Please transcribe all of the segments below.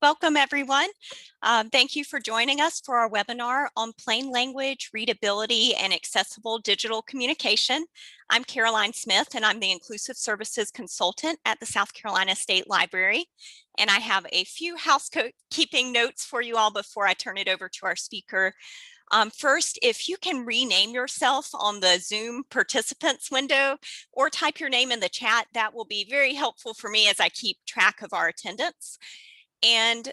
Welcome, everyone. Thank you for joining us for our webinar on plain language, readability, and accessible digital communication. I'm Caroline Smith, and I'm the Inclusive Services Consultant at the South Carolina State Library. And I have a few housekeeping notes for you all before I turn it over to our speaker. First, if you can rename yourself on the Zoom participants window or type your name in the chat, that will be very helpful for me as I keep track of our attendance. And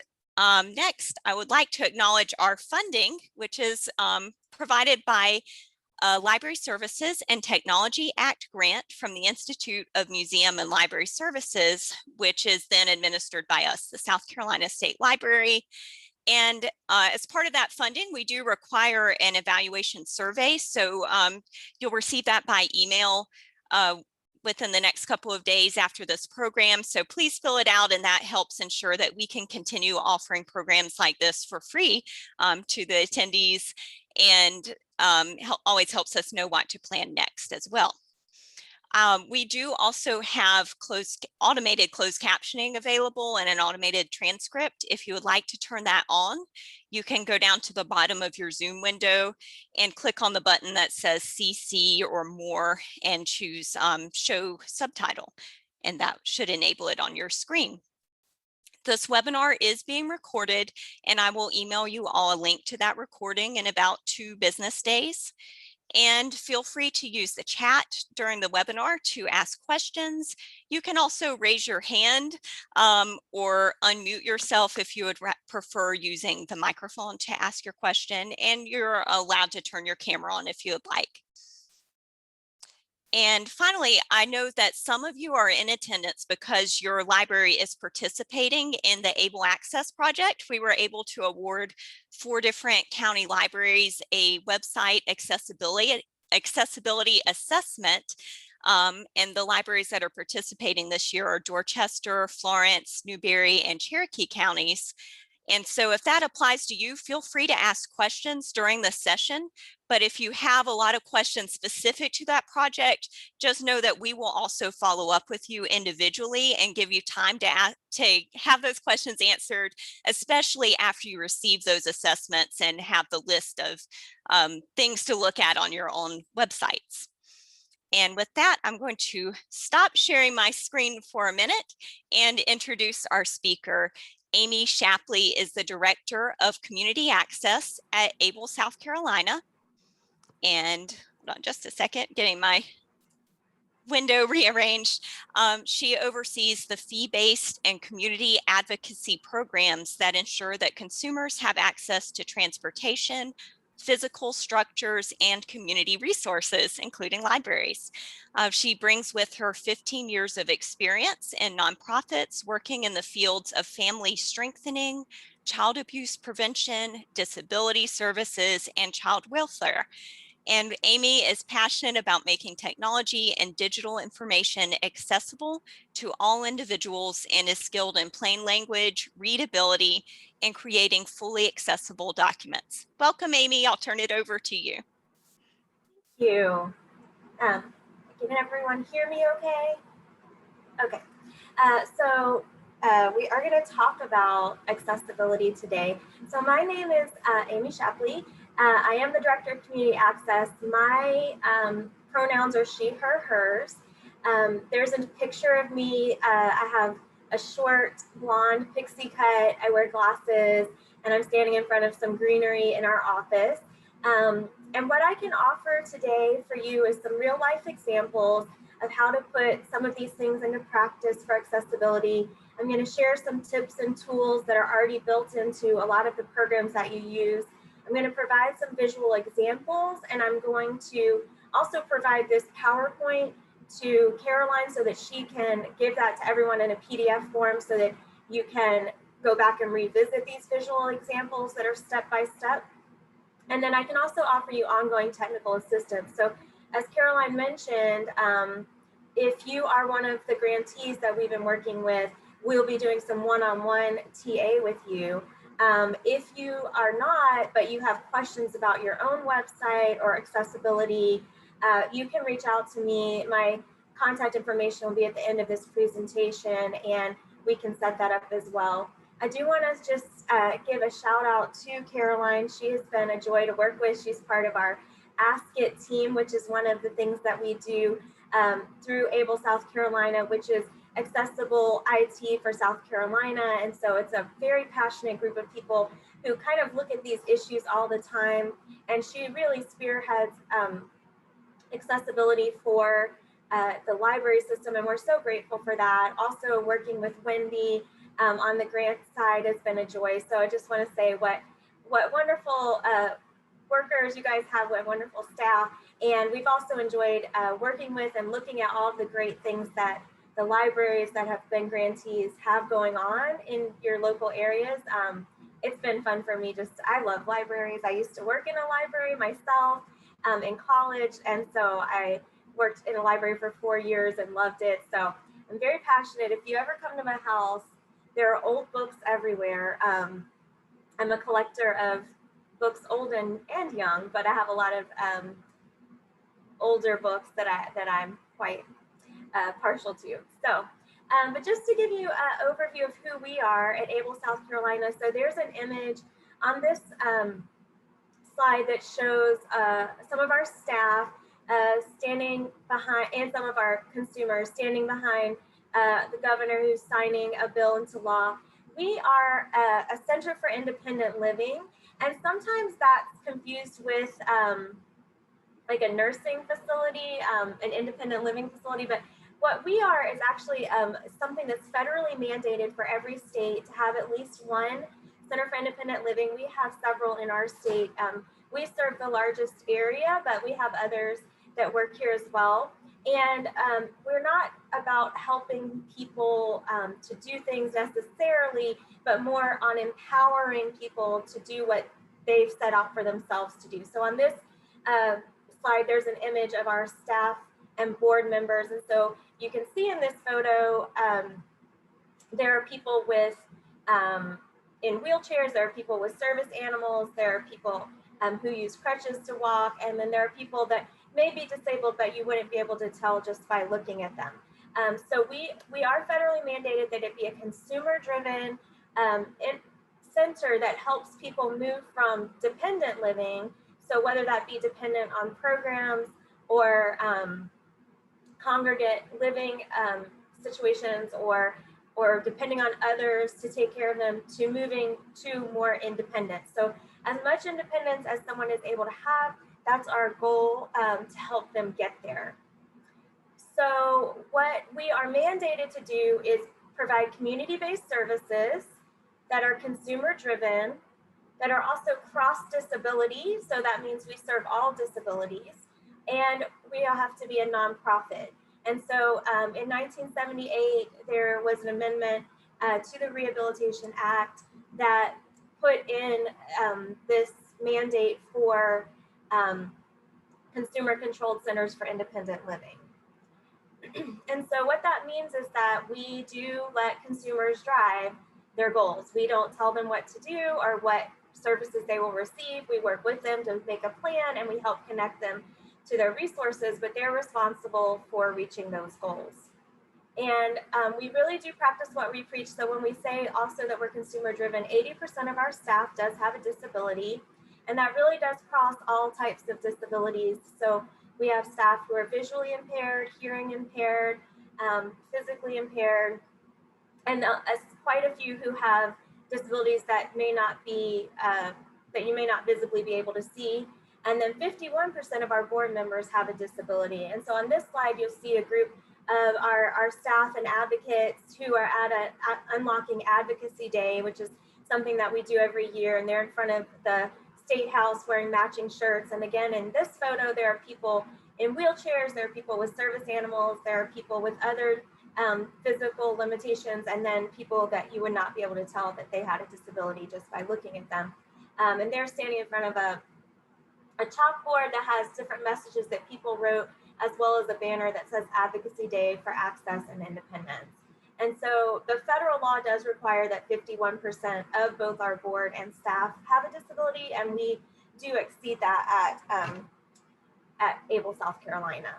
next, I would like to acknowledge our funding, which is provided by a Library Services and Technology Act grant from the Institute of Museum and Library Services, which is then administered by us, the South Carolina State Library. And as part of that funding, we do require an evaluation survey. So you'll receive that by email within the next couple of days after this program. So please fill it out, and that helps ensure that we can continue offering programs like this for free to the attendees, and always helps us know what to plan next as well. We do also have automated closed captioning available and an automated transcript. If you would like to turn that on, you can go down to the bottom of your Zoom window and click on the button that says CC or more and choose Show Subtitle, and that should enable it on your screen. This webinar is being recorded, and I will email you all a link to that recording in about 2 business days. And feel free to use the chat during the webinar to ask questions. You can also raise your hand or unmute yourself if you would prefer using the microphone to ask your question, and you're allowed to turn your camera on if you would like. And finally, I know that some of you are in attendance because your library is participating in the Able Access project. We were able to award 4 different county libraries a website accessibility assessment. And the libraries that are participating this year are Dorchester, Florence, Newberry, and Cherokee counties. And so if that applies to you, feel free to ask questions during the session. But if you have a lot of questions specific to that project, just know that we will also follow up with you individually and give you time to have those questions answered, especially after you receive those assessments and have the list of things to look at on your own websites. And with that, I'm going to stop sharing my screen for a minute and introduce our speaker. Amy Shapley is the Director of Community Access at Able, South Carolina. And hold on just a second, getting my window rearranged. She oversees the fee-based and community advocacy programs that ensure that consumers have access to transportation, physical structures, and community resources, including libraries. She brings with her 15 years of experience in nonprofits working in the fields of family strengthening, child abuse prevention, disability services, and child welfare. And Amy is passionate about making technology and digital information accessible to all individuals and is skilled in plain language, readability, and creating fully accessible documents. Welcome, Amy. I'll turn it over to you. Thank you. Can everyone hear me okay? Okay. We are going to talk about accessibility today. So my name is Amy Shapley. I am the Director of Community Access. My pronouns are she, her, hers. There's a picture of me. I have a short blonde pixie cut. I wear glasses, and I'm standing in front of some greenery in our office. And what I can offer today for you is some real life examples of how to put some of these things into practice for accessibility. I'm going to share some tips and tools that are already built into a lot of the programs that you use. I'm going to provide some visual examples, and I'm going to also provide this PowerPoint to Caroline so that she can give that to everyone in a PDF form so that you can go back and revisit these visual examples that are step by step. And then I can also offer you ongoing technical assistance. So as Caroline mentioned, if you are one of the grantees that we've been working with, we'll be doing some one-on-one TA with you. If you are not, but you have questions about your own website or accessibility, you can reach out to me. My contact information will be at the end of this presentation, and we can set that up as well. I do want to just give a shout out to Caroline. She has been a joy to work with. She's part of our Ask It team, which is one of the things that we do through Able South Carolina, which is accessible IT for South Carolina. And so it's a very passionate group of people who kind of look at these issues all the time. And she really spearheads accessibility for the library system, and we're so grateful for that. Also working with Wendy on the grant side has been a joy. So I just want to say what wonderful workers you guys have, what wonderful staff. And we've also enjoyed working with and looking at all of the great things that the libraries that have been grantees have going on in your local areas. It's been fun for me. I love libraries. I used to work in a library myself in college, and so I worked in a library for 4 years and loved it. So I'm very passionate. If you ever come to my house, there are old books everywhere. I'm a collector of books old and young, but I have a lot of older books that I'm quite partial to. So, but just to give you an overview of who we are at Able South Carolina. So there's an image on this slide that shows some of our staff standing behind, and some of our consumers standing behind the governor who's signing a bill into law. We are a center for independent living, and sometimes that's confused with like a nursing facility, an independent living facility. But what we are is actually something that's federally mandated for every state to have at least one Center for Independent Living. We have several in our state. We serve the largest area, but we have others that work here as well. And we're not about helping people to do things necessarily, but more on empowering people to do what they've set out for themselves to do. So on this slide, there's an image of our staff and board members. And so you can see in this photo, there are people with in wheelchairs, there are people with service animals, there are people who use crutches to walk, and then there are people that may be disabled, but you wouldn't be able to tell just by looking at them. So we are federally mandated that it be a consumer-driven center that helps people move from dependent living, so whether that be dependent on programs or congregate living situations, or depending on others to take care of them, to moving to more independence. So as much independence as someone is able to have, that's our goal to help them get there. So what we are mandated to do is provide community-based services that are consumer-driven, that are also cross-disability. So that means we serve all disabilities, and we have to be a nonprofit. And so in 1978, there was an amendment to the Rehabilitation Act that put in this mandate for consumer-controlled centers for independent living. And so what that means is that we do let consumers drive their goals. We don't tell them what to do or what services they will receive. We work with them to make a plan, and we help connect them to their resources, but they're responsible for reaching those goals. And we really do practice what we preach. So when we say also that we're consumer driven, 80% of our staff does have a disability, and that really does cross all types of disabilities. So we have staff who are visually impaired, hearing impaired, physically impaired, and quite a few who have disabilities that may not be, that you may not visibly be able to see. And then 51% of our board members have a disability. And so on this slide, you'll see a group of our staff and advocates who are at Unlocking Advocacy Day, which is something that we do every year. And they're in front of the State House wearing matching shirts. And again, in this photo, there are people in wheelchairs, there are people with service animals, there are people with other physical limitations, and then people that you would not be able to tell that they had a disability just by looking at them. And they're standing in front of a chalkboard that has different messages that people wrote, as well as a banner that says Advocacy Day for Access and Independence. And so the federal law does require that 51% of both our board and staff have a disability, and we do exceed that at Able South Carolina.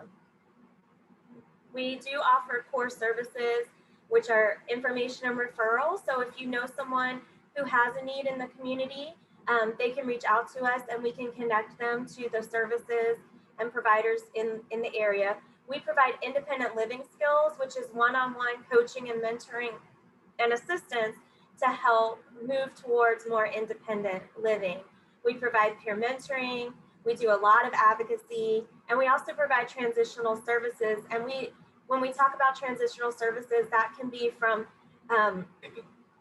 We do offer core services which are information and referrals. So if you know someone who has a need in the community, they can reach out to us and we can connect them to the services and providers in the area. We provide independent living skills, which is one-on-one coaching and mentoring and assistance to help move towards more independent living. We provide peer mentoring, we do a lot of advocacy, and we also provide transitional services. And when we talk about transitional services, that can be from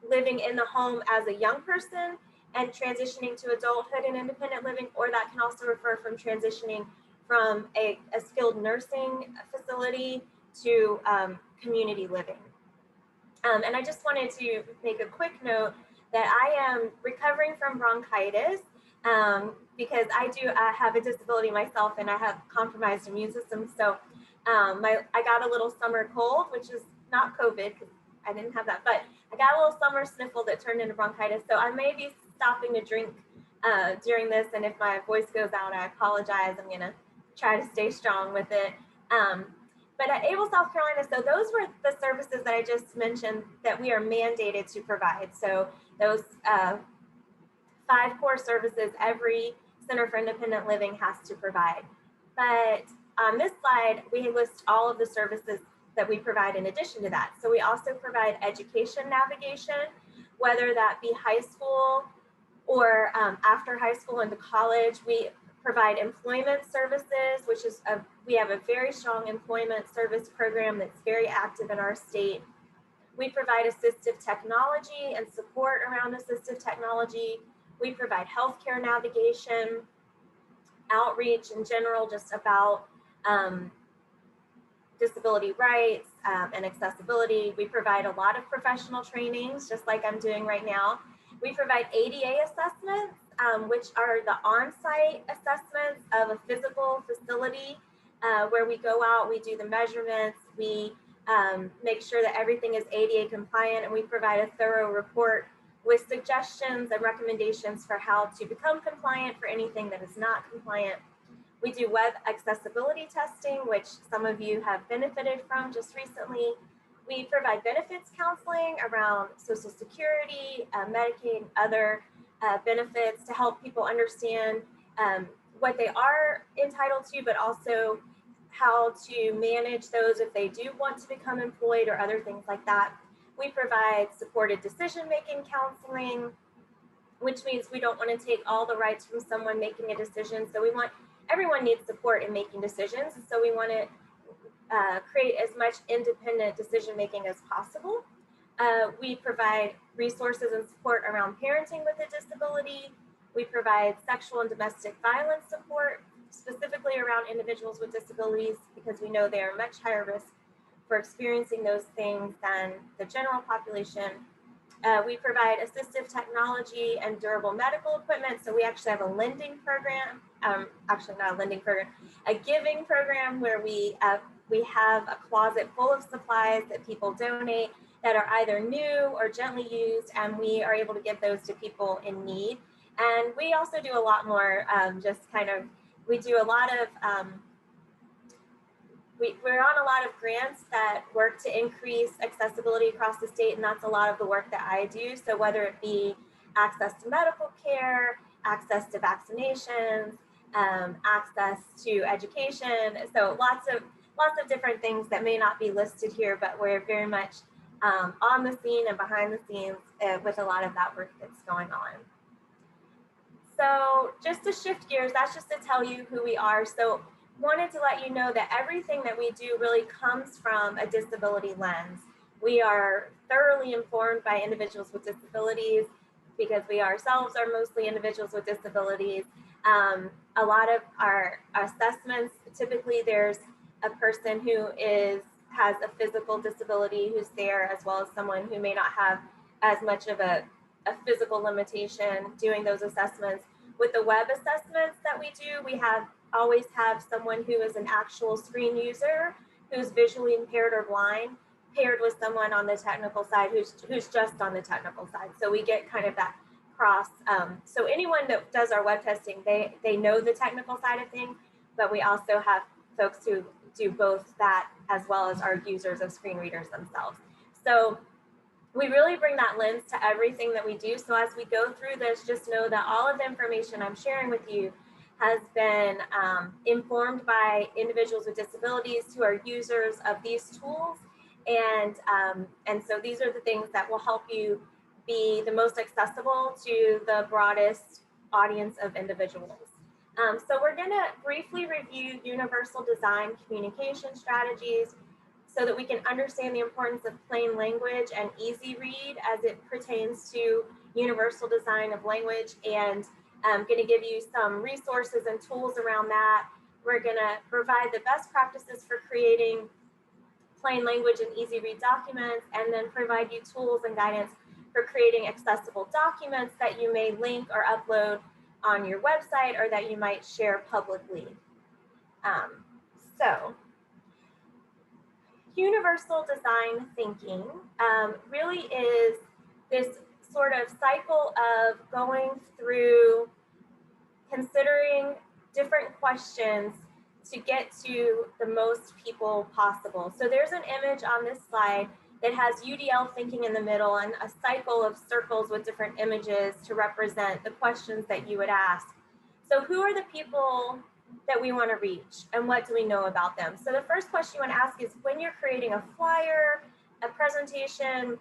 living in the home as a young person and transitioning to adulthood and independent living, or that can also refer from transitioning from a skilled nursing facility to community living. And I just wanted to make a quick note that I am recovering from bronchitis because I do have a disability myself and I have compromised immune system. So I got a little summer cold, which is not COVID because I didn't have that, but I got a little summer sniffle that turned into bronchitis. So I may be stopping to drink during this. And if my voice goes out, I apologize. I'm going to try to stay strong with it. But at Able, South Carolina, so those were the services that I just mentioned that we are mandated to provide. So those 5 core services every Center for Independent Living has to provide. But on this slide, we list all of the services that we provide in addition to that. So we also provide education navigation, whether that be high school or after high school into college. We provide employment services, which is we have a very strong employment service program that's very active in our state. We provide assistive technology and support around assistive technology. We provide healthcare navigation, outreach in general, just about disability rights and accessibility. We provide a lot of professional trainings, just like I'm doing right now. We provide ADA assessments, which are the on-site assessments of a physical facility where we go out, we do the measurements, we make sure that everything is ADA compliant, and we provide a thorough report with suggestions and recommendations for how to become compliant for anything that is not compliant. We do web accessibility testing, which some of you have benefited from just recently. We provide benefits counseling around Social Security, Medicaid, other benefits to help people understand what they are entitled to, but also how to manage those if they do want to become employed or other things like that. We provide supported decision-making counseling, which means we don't want to take all the rights from someone making a decision. So everyone needs support in making decisions. And so we want to create as much independent decision-making as possible. We provide resources and support around parenting with a disability. We provide sexual and domestic violence support, specifically around individuals with disabilities, because we know they are much higher risk for experiencing those things than the general population. We provide assistive technology and durable medical equipment. So we actually have a lending program, actually not a lending program, a giving program where we have a closet full of supplies that people donate that are either new or gently used, and we are able to give those to people in need. And we also do a lot more, we do a lot of, we're on a lot of grants that work to increase accessibility across the state, and that's a lot of the work that I do. So whether it be access to medical care, access to vaccinations, access to education, so lots of different things that may not be listed here, but we're very much on the scene and behind the scenes with a lot of that work that's going on. So just to shift gears, that's just to tell you who we are. So wanted to let you know that everything that we do really comes from a disability lens. We are thoroughly informed by individuals with disabilities because we ourselves are mostly individuals with disabilities. A lot of our assessments, typically there's a person who has a physical disability who's there, as well as someone who may not have as much of a physical limitation doing those assessments. With the web assessments that we do, we always have someone who is an actual screen user who's visually impaired or blind, paired with someone on the technical side who's just on the technical side. So we get kind of that cross. So anyone that does our web testing, they know the technical side of things, but we also have folks who do both that as well as our users of screen readers themselves. So we really bring that lens to everything that we do. So as we go through this, just know that all of the information I'm sharing with you has been informed by individuals with disabilities who are users of these tools. And so these are the things that will help you be the most accessible to the broadest audience of individuals. So we're going to briefly review universal design communication strategies so that we can understand the importance of plain language and easy read as it pertains to universal design of language. And I'm going to give you some resources and tools around that. We're going to provide the best practices for creating plain language and easy read documents, and then provide you tools and guidance for creating accessible documents that you may link or upload on your website or that you might share publicly. So universal design thinking really is this sort of cycle of going through considering different questions to get to the most people possible. So there's an image on this slide that has UDL thinking in the middle and a cycle of circles with different images to represent the questions that you would ask. So who are the people that we want to reach and what do we know about them? So the first question you want to ask is, when you're creating a flyer, a presentation,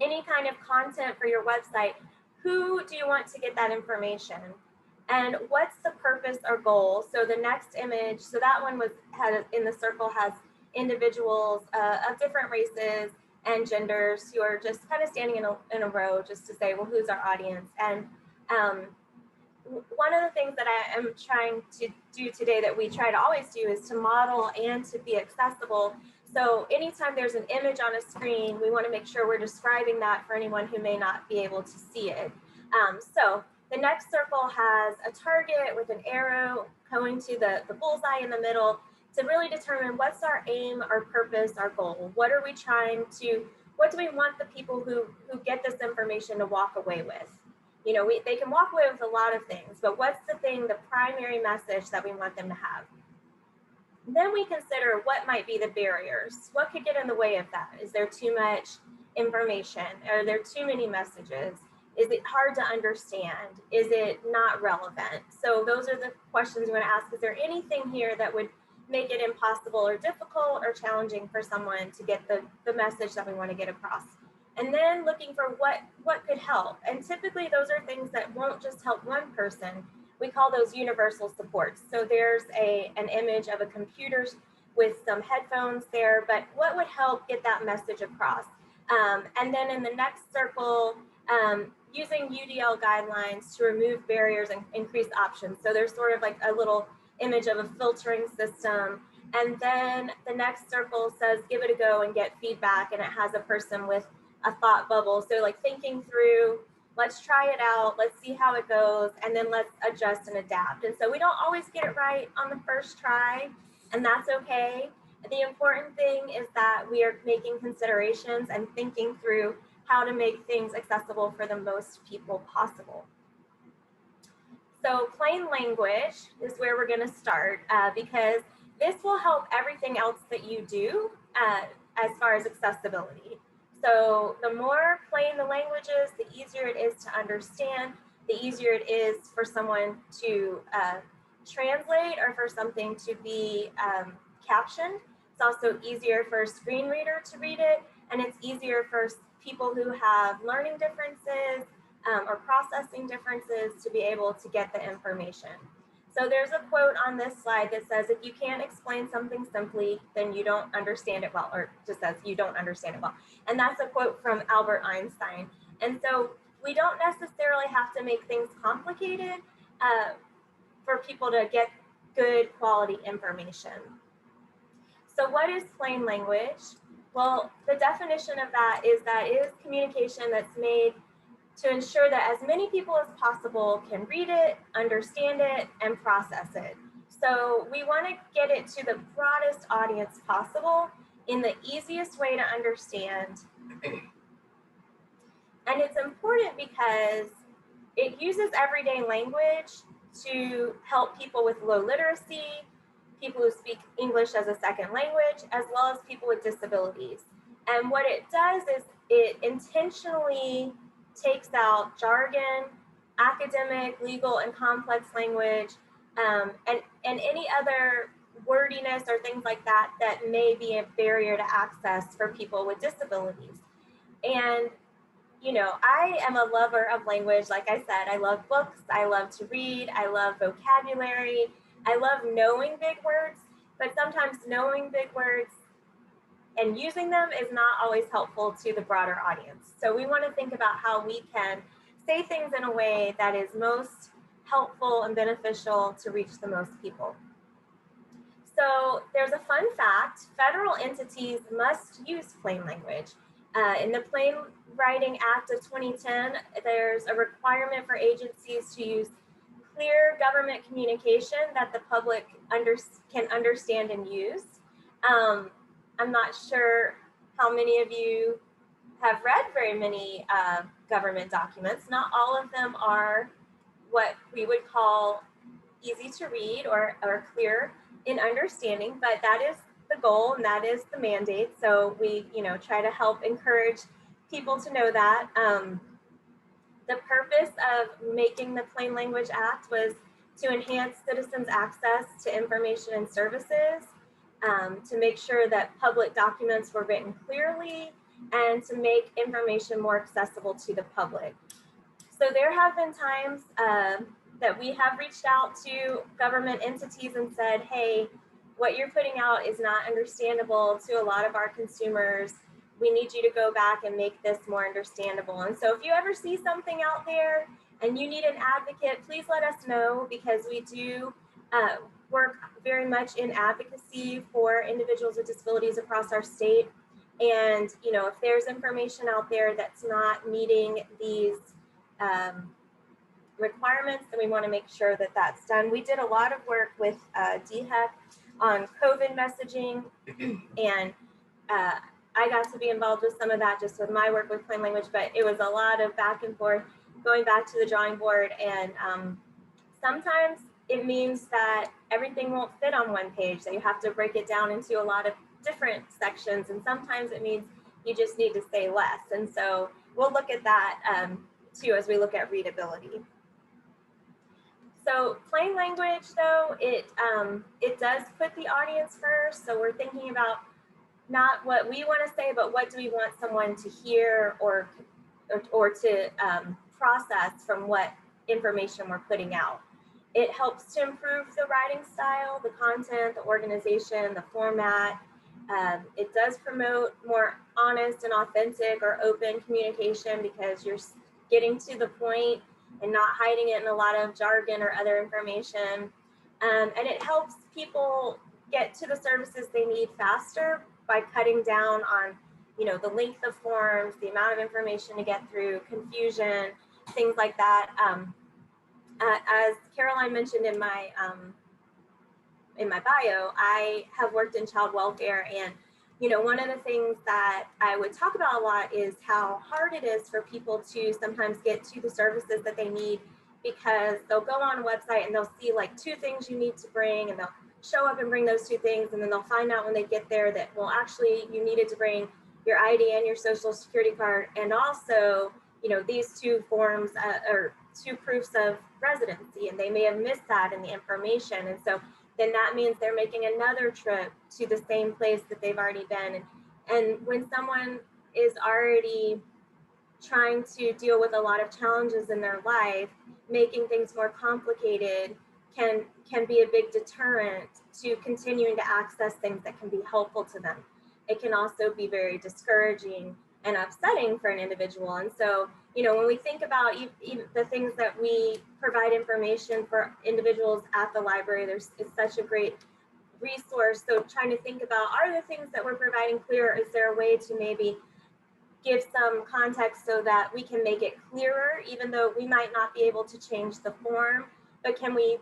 any kind of content for your website, who do you want to get that information? And what's the purpose or goal? So the next image, so that one had in the circle has individuals of different races and genders who are just kind of standing in a row just to say, well, who's our audience? And one of the things that I am trying to do today that we try to always do is to model and to be accessible. So anytime there's an image on a screen, we want to make sure we're describing that for anyone who may not be able to see it. So the next circle has a target with an arrow going to the bullseye in the middle to really determine what's our aim, our purpose, our goal. What are we trying to, what do we want the people who get this information to walk away with? You know, they can walk away with a lot of things, but what's the thing, the primary message that we want them to have? Then we consider what might be the barriers. What could get in the way of that? Is there too much information? Are there too many messages? Is it hard to understand? Is it not relevant? So those are the questions we want to ask. Is there anything here that would make it impossible or difficult or challenging for someone to get the message that we want to get across? And then looking for what could help. And typically those are things that won't just help one person. We call those universal supports. So there's an image of a computer with some headphones there, but what would help get that message across? And then in the next circle, using UDL guidelines to remove barriers and increase options. So there's sort of like a little image of a filtering system. And then the next circle says, give it a go and get feedback. And it has a person with a thought bubble. So like thinking through, let's try it out, let's see how it goes, and then let's adjust and adapt. And so we don't always get it right on the first try, and that's okay. The important thing is that we are making considerations and thinking through how to make things accessible for the most people possible. So plain language is where we're going to start because this will help everything else that you do as far as accessibility. So the more plain the language is, the easier it is to understand, the easier it is for someone to translate or for something to be captioned. It's also easier for a screen reader to read it, and it's easier for people who have learning differences or processing differences to be able to get the information. So there's a quote on this slide that says, if you can't explain something simply, then you don't understand it well, or just says you don't understand it well. And that's a quote from Albert Einstein. And so we don't necessarily have to make things complicated for people to get good quality information. So what is plain language? Well, the definition of that is communication that's made to ensure that as many people as possible can read it, understand it, and process it. So we want to get it to the broadest audience possible in the easiest way to understand. And it's important because it uses everyday language to help people with low literacy, people who speak English as a second language, as well as people with disabilities. And what it does is it intentionally takes out jargon, academic, legal, and complex language, and any other wordiness or things like that that may be a barrier to access for people with disabilities. And you know, I am a lover of language. Like I said, I love books, I love to read, I love vocabulary, I love knowing big words, but sometimes knowing big words and using them is not always helpful to the broader audience. So we want to think about how we can say things in a way that is most helpful and beneficial to reach the most people. So there's a fun fact: federal entities must use plain language. In the Plain Writing Act of 2010, there's a requirement for agencies to use clear government communication that the public can understand and use. I'm not sure how many of you have read very many government documents. Not all of them are what we would call easy to read or clear in understanding, but that is the goal and that is the mandate. So we, try to help encourage people to know that. The purpose of making the Plain Language Act was to enhance citizens' access to information and services, to make sure that public documents were written clearly, and to make information more accessible to the public. So there have been times that we have reached out to government entities and said, hey, what you're putting out is not understandable to a lot of our consumers. We need you to go back and make this more understandable. And so if you ever see something out there and you need an advocate, please let us know, because we do work very much in advocacy for individuals with disabilities across our state. And, if there's information out there that's not meeting these requirements, then we want to make sure that that's done. We did a lot of work with DHEC on COVID messaging, and I got to be involved with some of that just with my work with plain language, but it was a lot of back and forth, going back to the drawing board. And sometimes it means that everything won't fit on one page, that you have to break it down into a lot of different sections. And sometimes it means you just need to say less. And so we'll look at that too as we look at readability. So plain language, though, it does put the audience first. So we're thinking about not what we want to say, but what do we want someone to hear or to process from what information we're putting out. It helps to improve the writing style, the content, the organization, the format. It does promote more honest and authentic or open communication, because you're getting to the point and not hiding it in a lot of jargon or other information. And it helps people get to the services they need faster by cutting down on, the length of forms, the amount of information to get through, confusion, things like that. As Caroline mentioned in my bio, I have worked in child welfare, and one of the things that I would talk about a lot is how hard it is for people to sometimes get to the services that they need, because they'll go on a website and they'll see like 2 things you need to bring, and they'll show up and bring those 2 things, and then they'll find out when they get there that, well, actually you needed to bring your ID and your social security card, and also these 2 forms or 2 proofs of residency, and they may have missed that in the information. And so then that means they're making another trip to the same place that they've already been. And when someone is already trying to deal with a lot of challenges in their life, making things more complicated can be a big deterrent to continuing to access things that can be helpful to them. It can also be very discouraging and upsetting for an individual. And so, when we think about even the things that we provide information for individuals at the library, it's such a great resource. So trying to think about, are the things that we're providing clear? Is there a way to maybe give some context so that we can make it clearer, even though we might not be able to change the form, but can we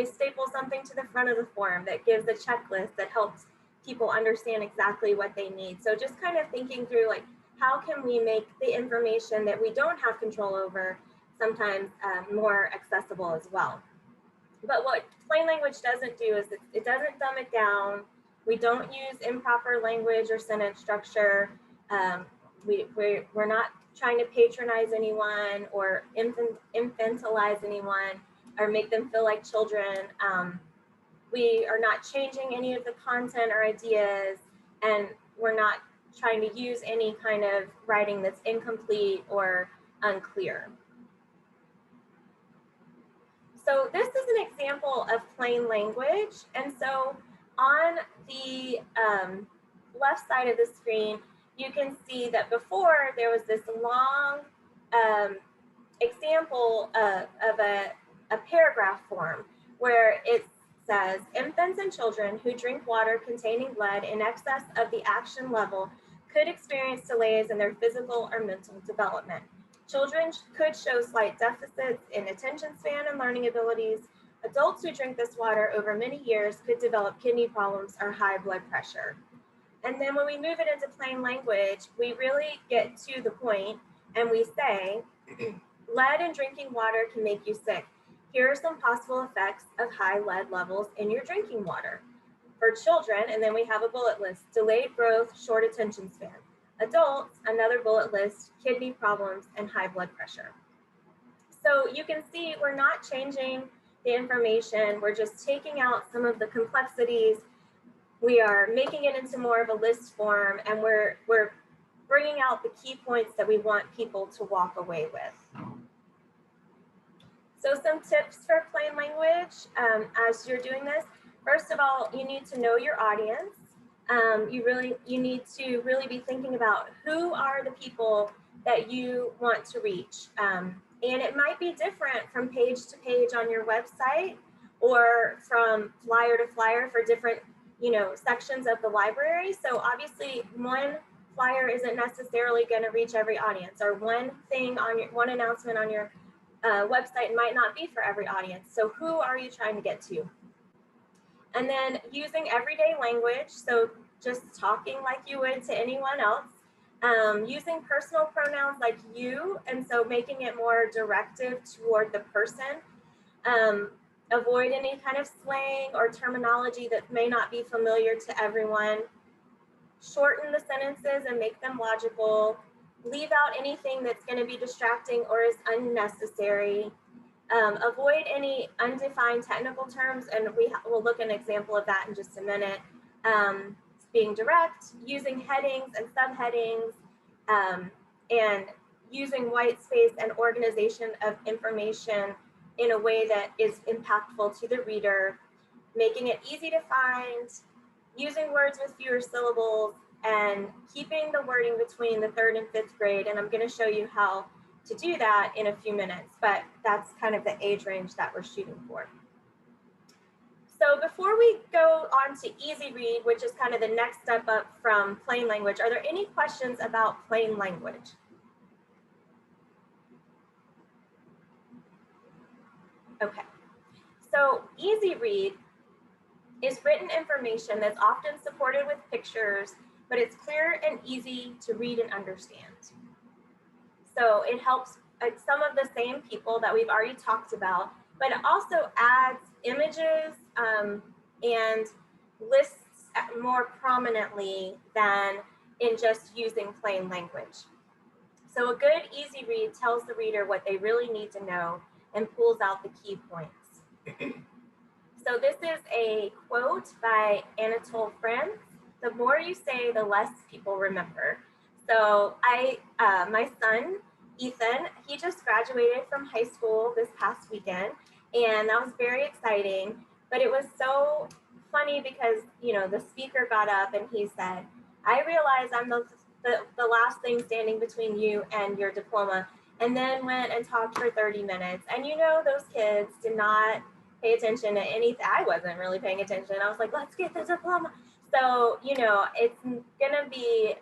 staple something to the front of the form that gives a checklist that helps people understand exactly what they need? So just kind of thinking through, like, how can we make the information that we don't have control over sometimes more accessible as well? But what plain language doesn't do is it doesn't dumb it down. We don't use improper language or sentence structure. We're not trying to patronize anyone or infantilize anyone or make them feel like children. We are not changing any of the content or ideas, and we're not trying to use any kind of writing that's incomplete or unclear. So this is an example of plain language. And so on the left side of the screen, you can see that before there was this long example of a paragraph form where it says, infants and children who drink water containing lead in excess of the action level could experience delays in their physical or mental development. Children could show slight deficits in attention span and learning abilities. Adults who drink this water over many years could develop kidney problems or high blood pressure. And then when we move it into plain language, we really get to the point and we say, lead in drinking water can make you sick. Here are some possible effects of high lead levels in your drinking water. For children, and then we have a bullet list, delayed growth, short attention span. Adults, another bullet list, kidney problems, and high blood pressure. So you can see we're not changing the information. We're just taking out some of the complexities. We are making it into more of a list form, and we're bringing out the key points that we want people to walk away with. So some tips for plain language as you're doing this. First of all, you need to know your audience. You need to really be thinking about who are the people that you want to reach. And it might be different from page to page on your website or from flyer to flyer for different, sections of the library. So obviously one flyer isn't necessarily going to reach every audience, or one announcement on your website might not be for every audience. So who are you trying to get to? And then using everyday language, so just talking like you would to anyone else, using personal pronouns like you, and so making it more directive toward the person. Avoid any kind of slang or terminology that may not be familiar to everyone. Shorten the sentences and make them logical. Leave out anything that's going to be distracting or is unnecessary. Avoid any undefined technical terms, and we'll look at an example of that in just a minute. Being direct, using headings and subheadings, and using white space and organization of information in a way that is impactful to the reader, making it easy to find, using words with fewer syllables, and keeping the wording between the 3rd and 5th grade. And I'm going to show you how to do that in a few minutes, but that's kind of the age range that we're shooting for. So before we go on to easy read, which is kind of the next step up from plain language, are there any questions about plain language? Okay, so easy read is written information that's often supported with pictures, but it's clear and easy to read and understand. So it helps some of the same people that we've already talked about, but it also adds images and lists more prominently than in just using plain language. So a good easy read tells the reader what they really need to know and pulls out the key points. So this is a quote by Anatole France. The more you say, the less people remember. So my son, Ethan, he just graduated from high school this past weekend, and that was very exciting. But it was so funny because, the speaker got up and he said, I realize I'm the last thing standing between you and your diploma, and then went and talked for 30 minutes. And those kids did not pay attention to anything. I wasn't really paying attention. I was like, let's get the diploma. So, it's gonna be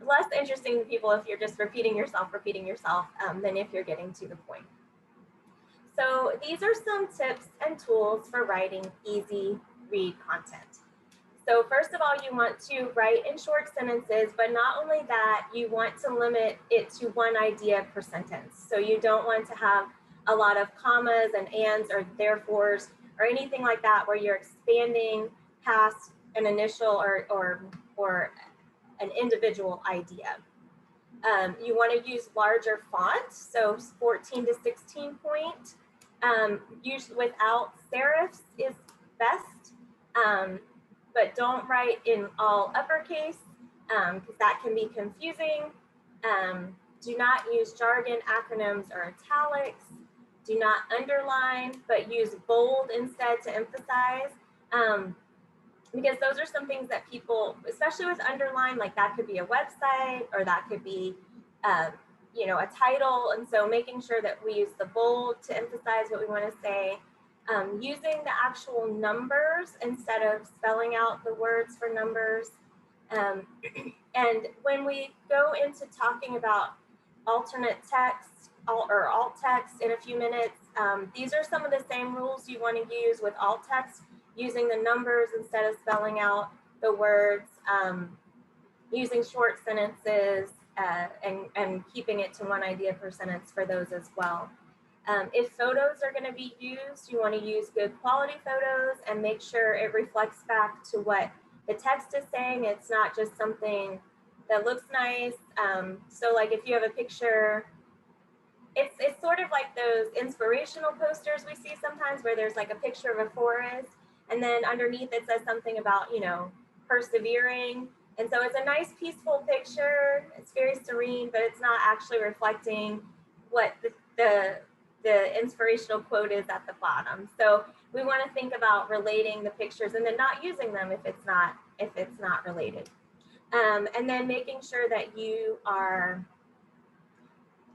less interesting to people if you're just repeating yourself than if you're getting to the point. So these are some tips and tools for writing easy read content. So first of all, you want to write in short sentences, but not only that, you want to limit it to one idea per sentence. So you don't want to have a lot of commas and ands or therefores or anything like that where you're expanding past an initial or an individual idea. You want to use larger font, so 14 to 16 point. Usually without serifs is best, but don't write in all uppercase because that can be confusing. Do not use jargon, acronyms, or italics. Do not underline, but use bold instead to emphasize. Because those are some things that people, especially with underline, like that could be a website or that could be, you know, a title. And so making sure that we use the bold to emphasize what we want to say, using the actual numbers instead of spelling out the words for numbers. And when we go into talking about alternate text or alt text in a few minutes, these are some of the same rules you want to use with alt text, using the numbers instead of spelling out the words, using short sentences, and keeping it to one idea per sentence for those as well. If photos are going to be used, you want to use good quality photos and make sure it reflects back to what the text is saying. It's not just something that looks nice. So like if you have a picture, it's sort of like those inspirational posters we see sometimes where there's like a picture of a forest and then underneath it says something about, you know, persevering. And so it's a nice peaceful picture. It's very serene, but it's not actually reflecting what the inspirational quote is at the bottom. So we want to think about relating the pictures and then not using them if it's not related. And then making sure that you are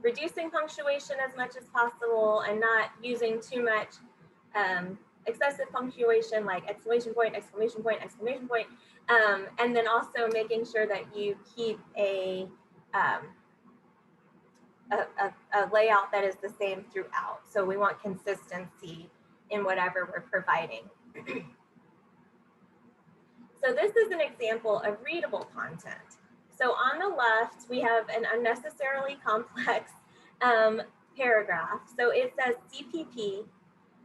reducing punctuation as much as possible and not using too much excessive punctuation like exclamation point, exclamation point, exclamation point. And then also making sure that you keep a layout that is the same throughout. So we want consistency in whatever we're providing. So this is an example of readable content. So on the left, we have an unnecessarily complex paragraph. So it says CPP.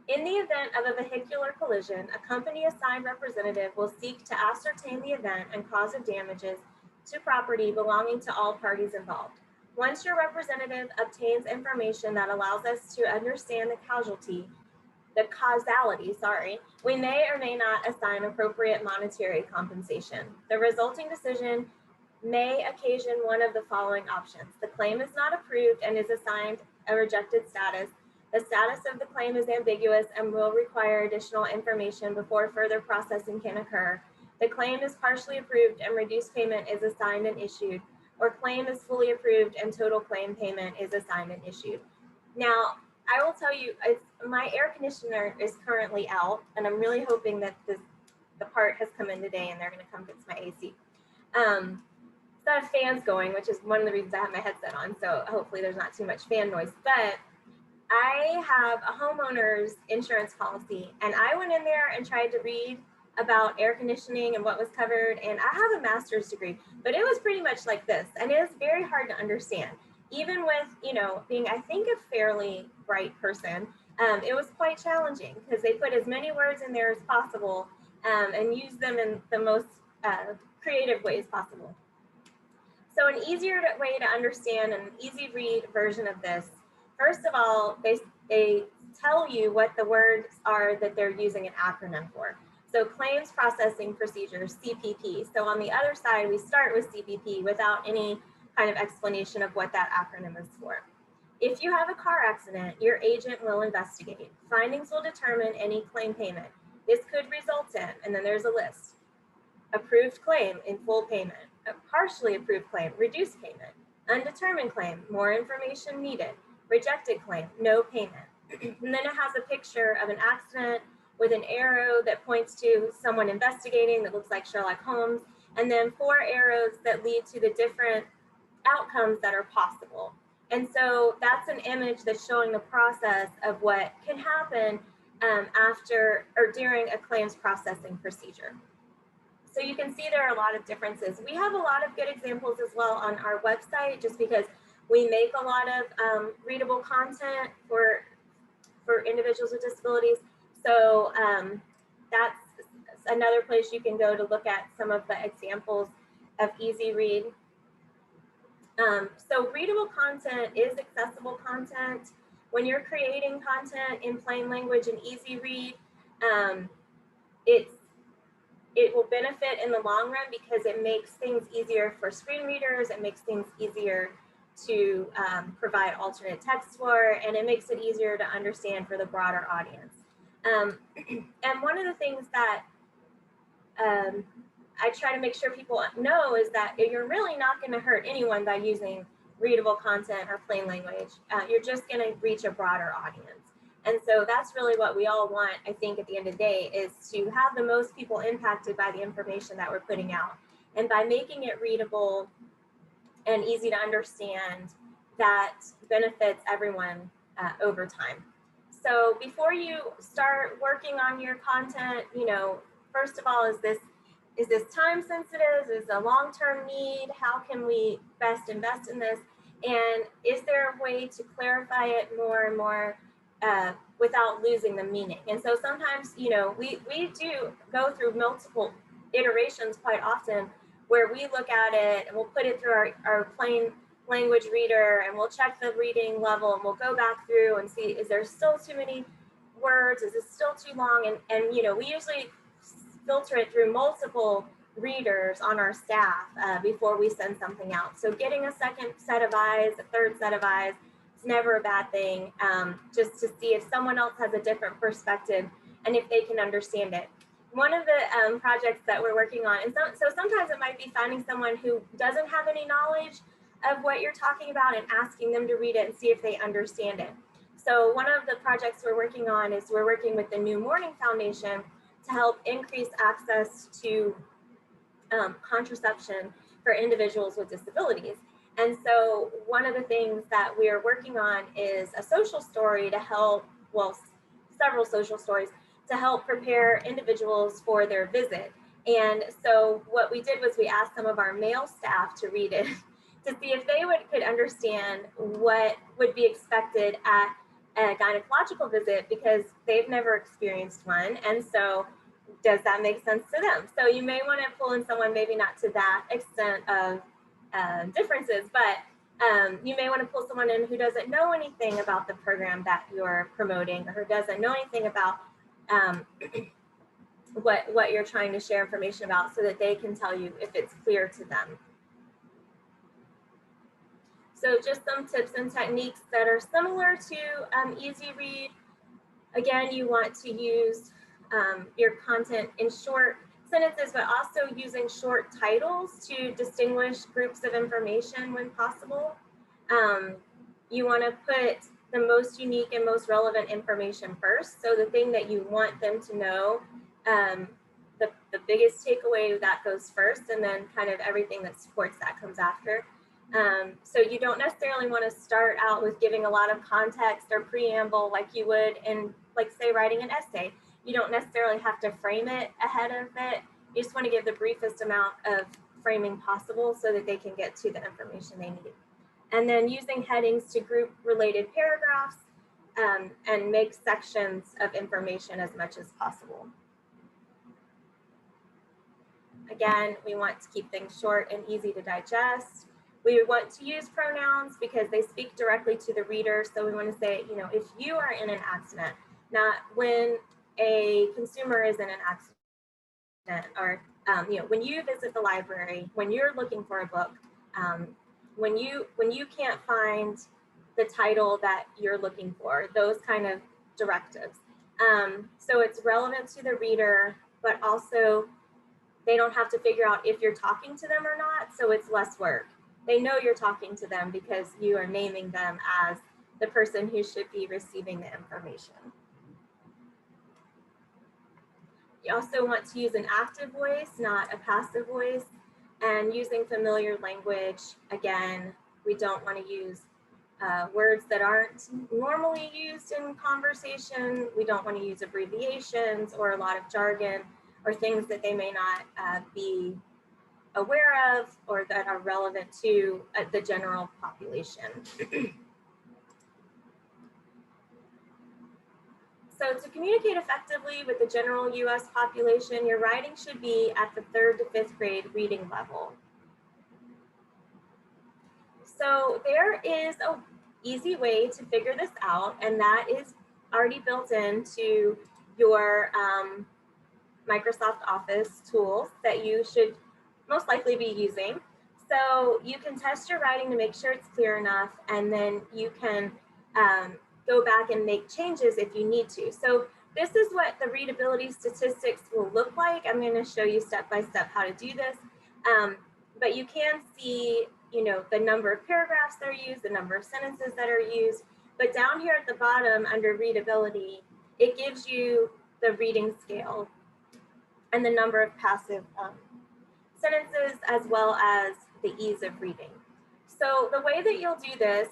In the event of a vehicular collision, a company assigned representative will seek to ascertain the event and cause of damages to property belonging to all parties involved. Once your representative obtains information that allows us to understand the causality, we may or may not assign appropriate monetary compensation. The resulting decision may occasion one of the following options. The claim is not approved and is assigned a rejected status. The status of the claim is ambiguous and will require additional information before further processing can occur. The claim is partially approved and reduced payment is assigned and issued, or claim is fully approved and total claim payment is assigned and issued. Now, I will tell you, my air conditioner is currently out, and I'm really hoping that the part has come in today and they're going to come fix my AC. It's not fans going, which is one of the reasons I have my headset on, so hopefully there's not too much fan noise. But I have a homeowner's insurance policy, and I went in there and tried to read about air conditioning and what was covered, and I have a master's degree, but it was pretty much like this, and it is very hard to understand. Even with, you know, being, I think, a fairly bright person, it was quite challenging because they put as many words in there as possible and use them in the most creative ways possible. So an easier way to understand and an easy read version of this, first of all, they tell you what the words are that they're using an acronym for. So claims processing procedures, CPP. So on the other side, we start with CPP without any kind of explanation of what that acronym is for. If you have a car accident, your agent will investigate. Findings will determine any claim payment. This could result in, and then there's a list. Approved claim in full payment. A partially approved claim, reduced payment. Undetermined claim, more information needed. Rejected claim, no payment. And then it has a picture of an accident with an arrow that points to someone investigating that looks like Sherlock Holmes, and then 4 arrows that lead to the different outcomes that are possible. And so that's an image that's showing the process of what can happen after or during a claims processing procedure. So you can see there are a lot of differences. We have a lot of good examples as well on our website, just because we make a lot of readable content for individuals with disabilities. So that's another place you can go to look at some of the examples. of easy read. So readable content is accessible content. When you're creating content in plain language and easy read, it will benefit in the long run because it makes things easier for screen readers, it makes things easier to provide alternate text for, and it makes it easier to understand for the broader audience. And one of the things that I try to make sure people know is that you're really not going to hurt anyone by using readable content or plain language. You're just going to reach a broader audience. And so that's really what we all want, I think, at the end of the day, is to have the most people impacted by the information that we're putting out. And by making it readable and easy to understand, that benefits everyone over time. So before you start working on your content, first of all, is this time sensitive? Is it a long-term need? How can we best invest in this? And is there a way to clarify it more and more without losing the meaning? And so sometimes, we do go through multiple iterations quite often where we look at it and we'll put it through our plain language reader and we'll check the reading level and we'll go back through and see, is there still too many words? Is it still too long? And we usually filter it through multiple readers on our staff before we send something out. So getting a second set of eyes, a third set of eyes, it's never a bad thing, just to see if someone else has a different perspective and if they can understand it. One of the projects that we're working on, and so sometimes it might be finding someone who doesn't have any knowledge of what you're talking about and asking them to read it and see if they understand it. So one of the projects we're working on is we're working with the New Morning Foundation to help increase access to contraception for individuals with disabilities. And so one of the things that we are working on is a social story to help, well, several social stories to help prepare individuals for their visit. And so what we did was we asked some of our male staff to read it to see if they could understand what would be expected at a gynecological visit, because they've never experienced one. And so does that make sense to them? So you may want to pull in someone, maybe not to that extent of differences, but you may want to pull someone in who doesn't know anything about the program that you're promoting, or who doesn't know anything about what you're trying to share information about, so that they can tell you if it's clear to them. So just some tips and techniques that are similar to easy read. Again, you want to use your content in short sentences, but also using short titles to distinguish groups of information when possible. You want to put the most unique and most relevant information first. So the thing that you want them to know, the biggest takeaway, that goes first, and then kind of everything that supports that comes after. So you don't necessarily want to start out with giving a lot of context or preamble like you would in, like, say, writing an essay. You don't necessarily have to frame it ahead of it. You just want to give the briefest amount of framing possible so that they can get to the information they need. And then using headings to group related paragraphs and make sections of information as much as possible. Again, we want to keep things short and easy to digest. We want to use pronouns because they speak directly to the reader. So we want to say, if you are in an accident, not when a consumer is in an accident, or when you visit the library, when you're looking for a book, when you can't find the title that you're looking for, those kind of directives. So it's relevant to the reader, but also they don't have to figure out if you're talking to them or not, so it's less work. They know you're talking to them because you are naming them as the person who should be receiving the information. You also want to use an active voice, not a passive voice, and using familiar language. Again, we don't want to use words that aren't normally used in conversation. We don't want to use abbreviations or a lot of jargon or things that they may not be aware of or that are relevant to the general population. So to communicate effectively with the general US population, your writing should be at the 3rd to 5th grade reading level. So there is a easy way to figure this out, and that is already built into your Microsoft Office tools that you should most likely be using. So you can test your writing to make sure it's clear enough, and then you can go back and make changes if you need to. So this is what the readability statistics will look like. I'm going to show you step by step how to do this. But you can see, the number of paragraphs that are used, the number of sentences that are used. But down here at the bottom under readability, it gives you the reading scale and the number of passive sentences, as well as the ease of reading. So the way that you'll do this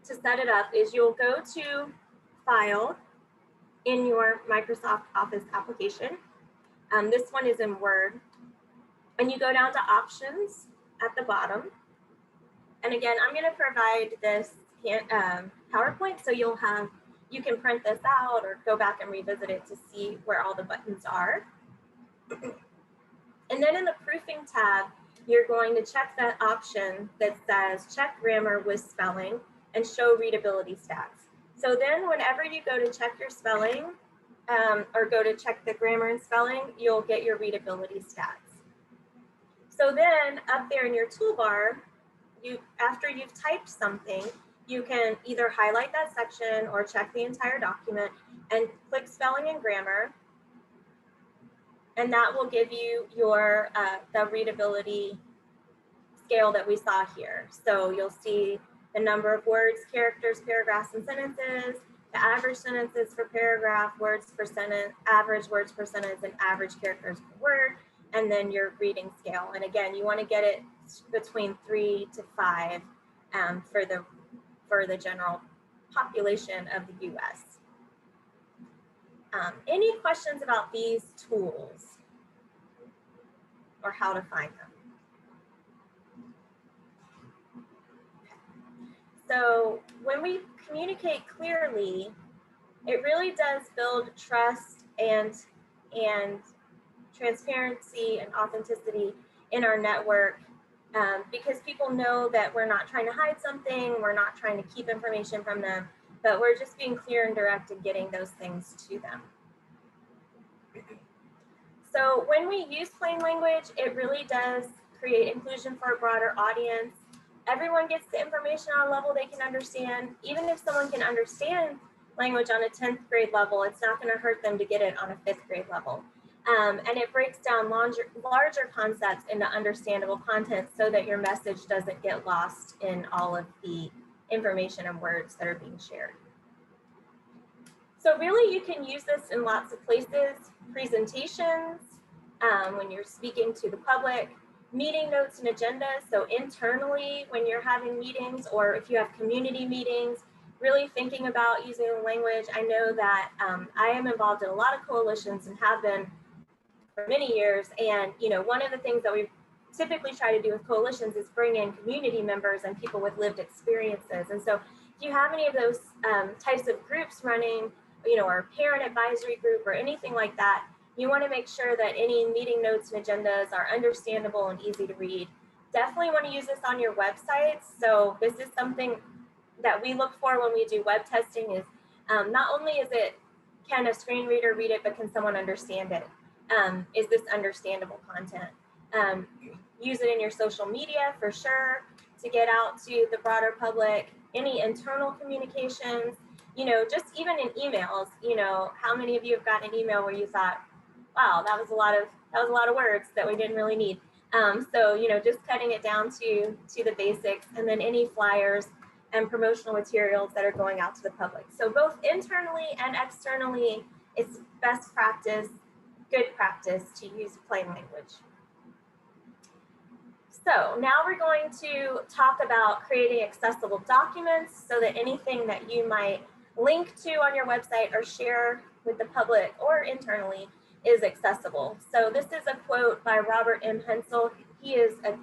to set it up is you'll go to File in your Microsoft Office application. This one is in Word. And you go down to Options at the bottom. And again, I'm going to provide this PowerPoint, so you can print this out or go back and revisit it to see where all the buttons are. And then in the Proofing tab, you're going to check that option that says Check Grammar with Spelling and Show Readability Stats. So then whenever you go to check your spelling or go to check the grammar and spelling, you'll get your readability stats. So then up there in your toolbar, after you've typed something, you can either highlight that section or check the entire document and click Spelling and Grammar. And that will give you your the readability scale that we saw here. So you'll see the number of words, characters, paragraphs, and sentences, the average sentences per paragraph, words per sentence, average words per sentence, and average characters per word, and then your reading scale. And again, you want to get it between 3 to 5 for the general population of the US. Any questions about these tools or how to find them? So when we communicate clearly, it really does build trust and transparency and authenticity in our network, because people know that we're not trying to hide something, we're not trying to keep information from them, but we're just being clear and direct and getting those things to them. So when we use plain language, it really does create inclusion for a broader audience. Everyone gets the information on a level they can understand. Even if someone can understand language on a 10th grade level, it's not going to hurt them to get it on a 5th grade level. And it breaks down larger concepts into understandable content so that your message doesn't get lost in all of the information and words that are being shared. So really, you can use this in lots of places: presentations, when you're speaking to the public, meeting notes and agendas. So internally, when you're having meetings, or if you have community meetings, really thinking about using the language. I know that I am involved in a lot of coalitions and have been for many years. And one of the things that we typically try to do with coalitions is bring in community members and people with lived experiences. And so if you have any of those types of groups running, or a parent advisory group or anything like that, you want to make sure that any meeting notes and agendas are understandable and easy to read. Definitely want to use this on your websites. So this is something that we look for when we do web testing is not only is it, can a screen reader read it, but can someone understand it? Is this understandable content? Use it in your social media for sure to get out to the broader public. Any internal communications, just even in emails, how many of you have gotten an email where you thought, wow, that was a lot of words that we didn't really need. So, just cutting it down to the basics, and then any flyers and promotional materials that are going out to the public. So both internally and externally, it's best practice, good practice to use plain language. So now we're going to talk about creating accessible documents so that anything that you might link to on your website or share with the public or internally is accessible. So this is a quote by Robert M. Hensel. He is an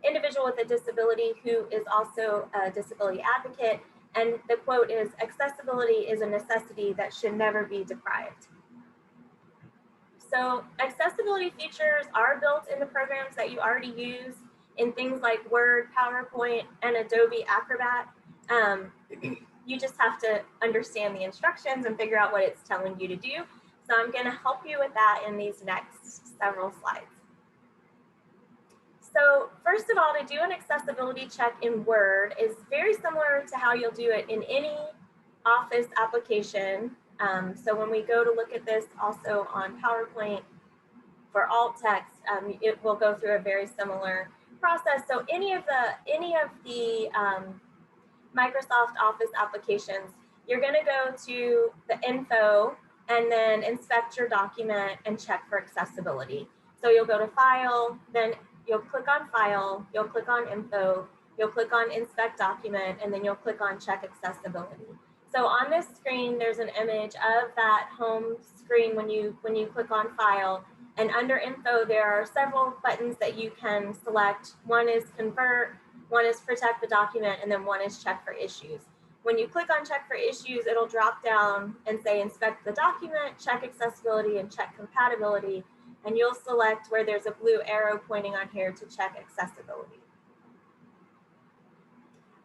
individual with a disability who is also a disability advocate. And the quote is, "Accessibility is a necessity that should never be deprived." So accessibility features are built in the programs that you already use. in things like Word, PowerPoint, and Adobe Acrobat, you just have to understand the instructions and figure out what it's telling you to do. So I'm going to help you with that in these next several slides. So first of all, to do an accessibility check in Word is very similar to how you'll do it in any Office application. So when we go to look at this also on PowerPoint for alt text, it will go through a very similar process. So any of the Microsoft Office applications, you're going to go to the info and then inspect your document and check for accessibility. So you'll go to File, then you'll click on File, you'll click on Info, you'll click on Inspect Document, and then you'll click on Check Accessibility. So on this screen, there's an image of that home screen when you click on File, and under Info, there are several buttons that you can select. One is Convert, one is Protect the Document, and then one is Check for Issues. When you click on Check for Issues, it'll drop down and say Inspect the Document, Check Accessibility, and Check Compatibility, and you'll select where there's a blue arrow pointing on here to check accessibility.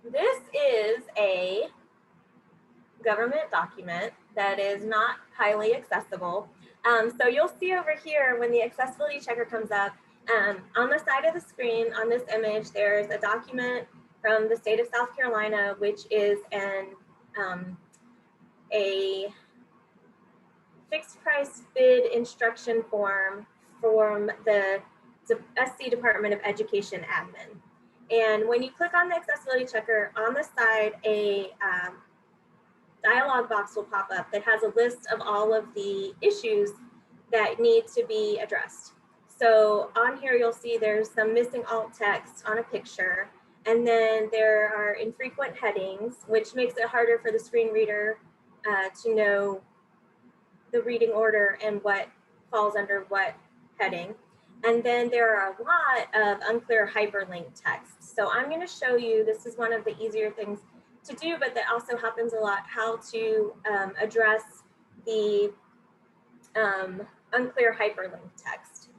This is a government document that is not highly accessible. So you'll see over here when the accessibility checker comes up, on the side of the screen on this image, there's a document from the state of South Carolina, which is a fixed price bid instruction form from the SC Department of Education admin. And when you click on the accessibility checker, on the side, a dialog box will pop up that has a list of all of the issues that need to be addressed. So on here, you'll see there's some missing alt text on a picture, and then there are infrequent headings, which makes it harder for the screen reader to know the reading order and what falls under what heading. And then there are a lot of unclear hyperlinked text. So I'm going to show you, this is one of the easier things to do, but that also happens a lot, how to address the unclear hyperlinked text.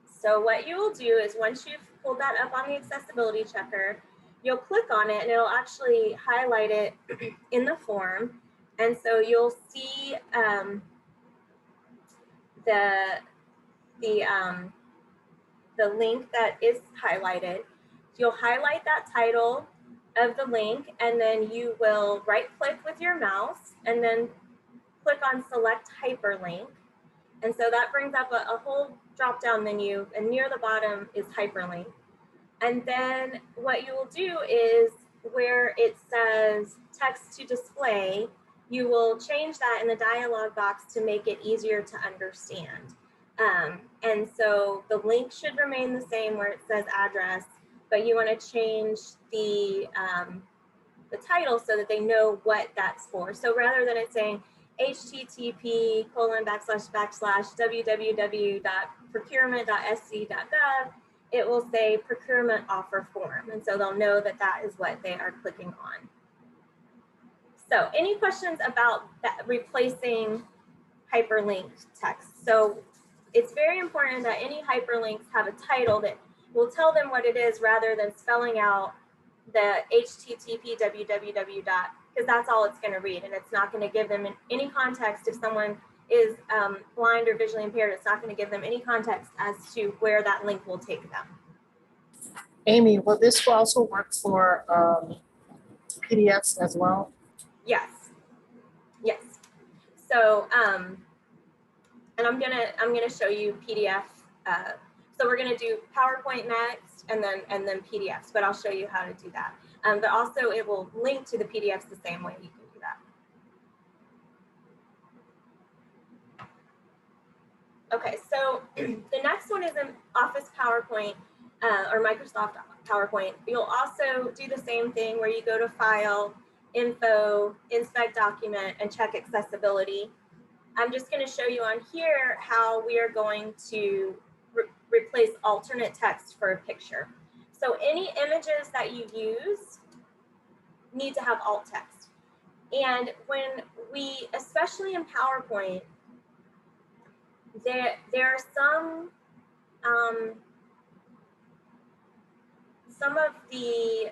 So what you will do is once you've pulled that up on the accessibility checker, you'll click on it and it'll actually highlight it in the form. And so you'll see the link that is highlighted. You'll highlight that title of the link, and then you will right click with your mouse and then click on select hyperlink. And so that brings up a whole drop down menu, and near the bottom is hyperlink. And then what you will do is where it says text to display, you will change that in the dialog box to make it easier to understand. And so the link should remain the same where it says address, but you want to change the title so that they know what that's for. So rather than it saying http://www.procurement.sc.gov, it will say procurement offer form. And so they'll know that that is what they are clicking on. So any questions about that, replacing hyperlinked text? So it's very important that any hyperlinks have a title that will tell them what it is rather than spelling out the http www. Because that's all it's going to read, and it's not going to give them any context. If someone is blind or visually impaired, it's not going to give them any context as to where that link will take them. Amy, will this also work for PDFs as well? Yes. Yes. So, and I'm gonna show you PDF. So we're gonna do PowerPoint next, and then PDFs. But I'll show you how to do that. But also, it will link to the PDFs the same way you can do that. Okay, so the next one is an Office PowerPoint or Microsoft PowerPoint. You'll also do the same thing where you go to File, Info, Inspect Document, and check accessibility. I'm just going to show you on here how we are going to replace alternate text for a picture. So any images that you use need to have alt text. And when we, especially in PowerPoint, there are some some of the,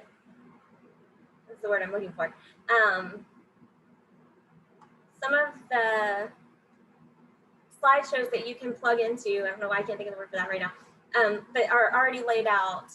what's the word I'm looking for? Some of the slideshows that you can plug into, I don't know why I can't think of the word for that right now, that are already laid out,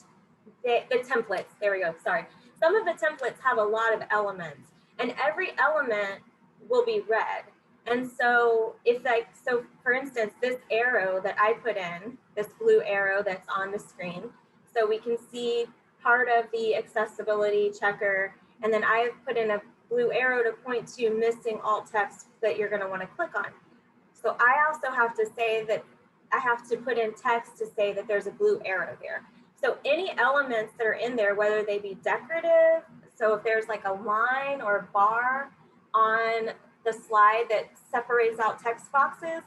the templates, there we go, sorry. Some of the templates have a lot of elements, and every element will be read. And so if so for instance, this arrow that I put in, this blue arrow that's on the screen, so we can see part of the accessibility checker, and then I've put in a blue arrow to point to missing alt text that you're going to want to click on. So I also have to say that I have to put in text to say that there's a blue arrow there. So any elements that are in there, whether they be decorative, so if there's like a line or a bar on the slide that separates out text boxes,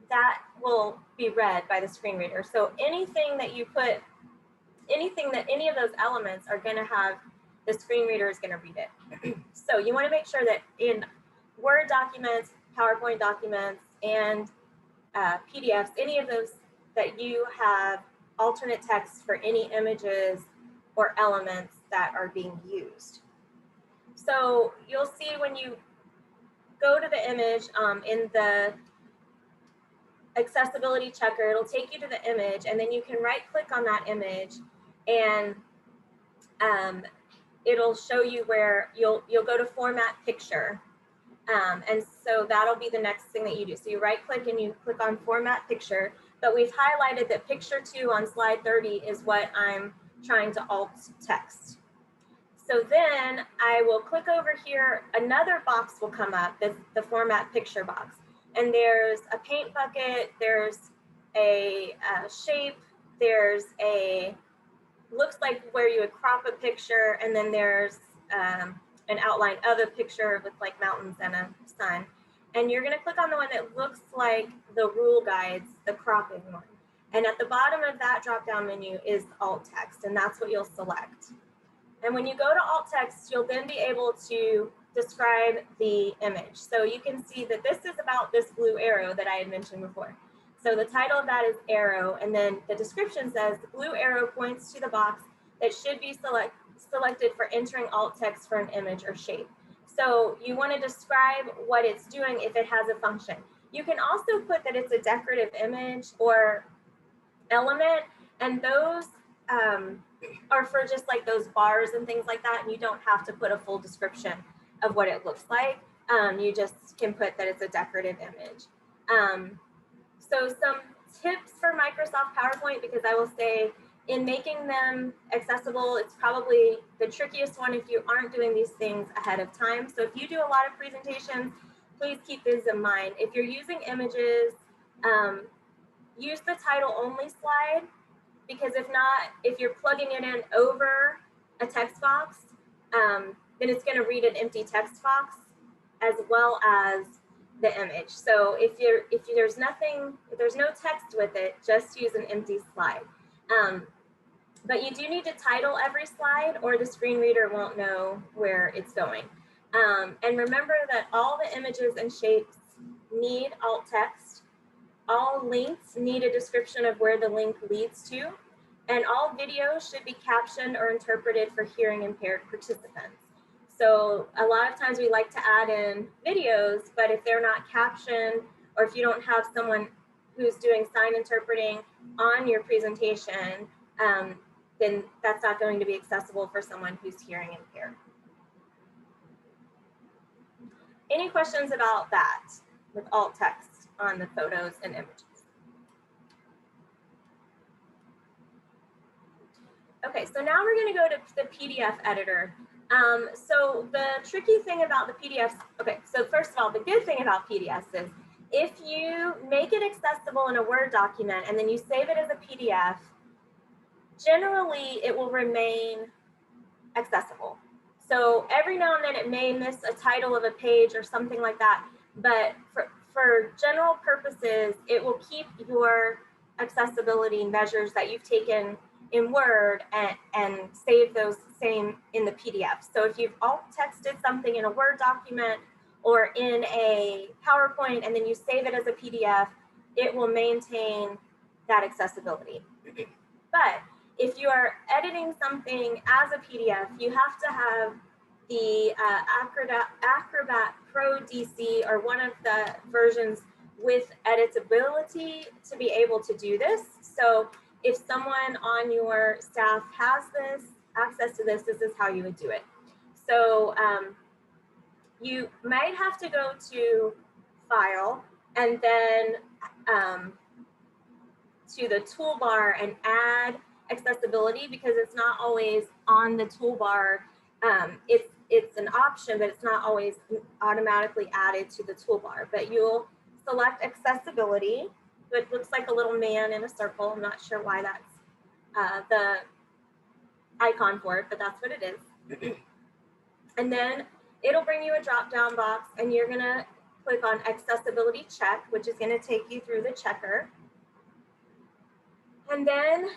that will be read by the screen reader. So anything that you put, any of those elements are going to have, the screen reader is going to read it. So you want to make sure that in Word documents, PowerPoint documents, and PDFs, any of those, that you have alternate text for any images or elements that are being used. So you'll see when you go to the image in the accessibility checker, it'll take you to the image, and then you can right click on that image, and it'll show you where you'll go to format picture. And so that'll be the next thing that you do. So you right click and you click on format picture, but we've highlighted that picture 2 on slide 30 is what I'm trying to alt text. So then I will click over here, another box will come up, the format picture box. And there's a paint bucket, there's a shape, there's looks like where you would crop a picture, and then there's an outline of a picture with like mountains and a sun. And you're gonna click on the one that looks like the rule guides, the cropping one. And at the bottom of that drop-down menu is alt text, and that's what you'll select. And when you go to alt text, you'll then be able to describe the image. So you can see that this is about this blue arrow that I had mentioned before. So the title of that is arrow, and then the description says the blue arrow points to the box that should be selected for entering alt text for an image or shape. So you want to describe what it's doing if it has a function. You can also put that it's a decorative image or element, and those are for just like those bars and things like that, and you don't have to put a full description of what it looks like. You just can put that it's a decorative image. So some tips for Microsoft PowerPoint, because I will say in making them accessible, it's probably the trickiest one if you aren't doing these things ahead of time. So if you do a lot of presentations, please keep this in mind. If you're using images, use the title only slide, because if not, if you're plugging it in over a text box, then it's going to read an empty text box as well as the image. So if there's no text with it, just use an empty slide. But you do need to title every slide, or the screen reader won't know where it's going. And remember that all the images and shapes need alt text. All links need a description of where the link leads to. And all videos should be captioned or interpreted for hearing impaired participants. So a lot of times we like to add in videos, but if they're not captioned, or if you don't have someone who's doing sign interpreting on your presentation, then that's not going to be accessible for someone who's hearing impaired. Any questions about that with alt text on the photos and images? Okay, so now we're going to go to the PDF editor. So the tricky thing about the PDFs, okay, so first of all, the good thing about PDFs is if you make it accessible in a Word document and then you save it as a PDF, generally it will remain accessible. So every now and then it may miss a title of a page or something like that, but for general purposes, it will keep your accessibility measures that you've taken in Word and save those same in the PDF. So if you've alt texted something in a Word document or in a PowerPoint and then you save it as a PDF, it will maintain that accessibility. But if you are editing something as a PDF, you have to have the Acrobat Pro DC or one of the versions with editability to be able to do this. So if someone on your staff has this, access to this, this is how you would do it. So you might have to go to File and then to the toolbar and add accessibility, because it's not always on the toolbar. It's an option, but it's not always automatically added to the toolbar. But you'll select accessibility, which looks like a little man in a circle. I'm not sure why that's the icon for it, but that's what it is. And then it'll bring you a drop-down box, and you're gonna click on accessibility check, which is gonna take you through the checker. And then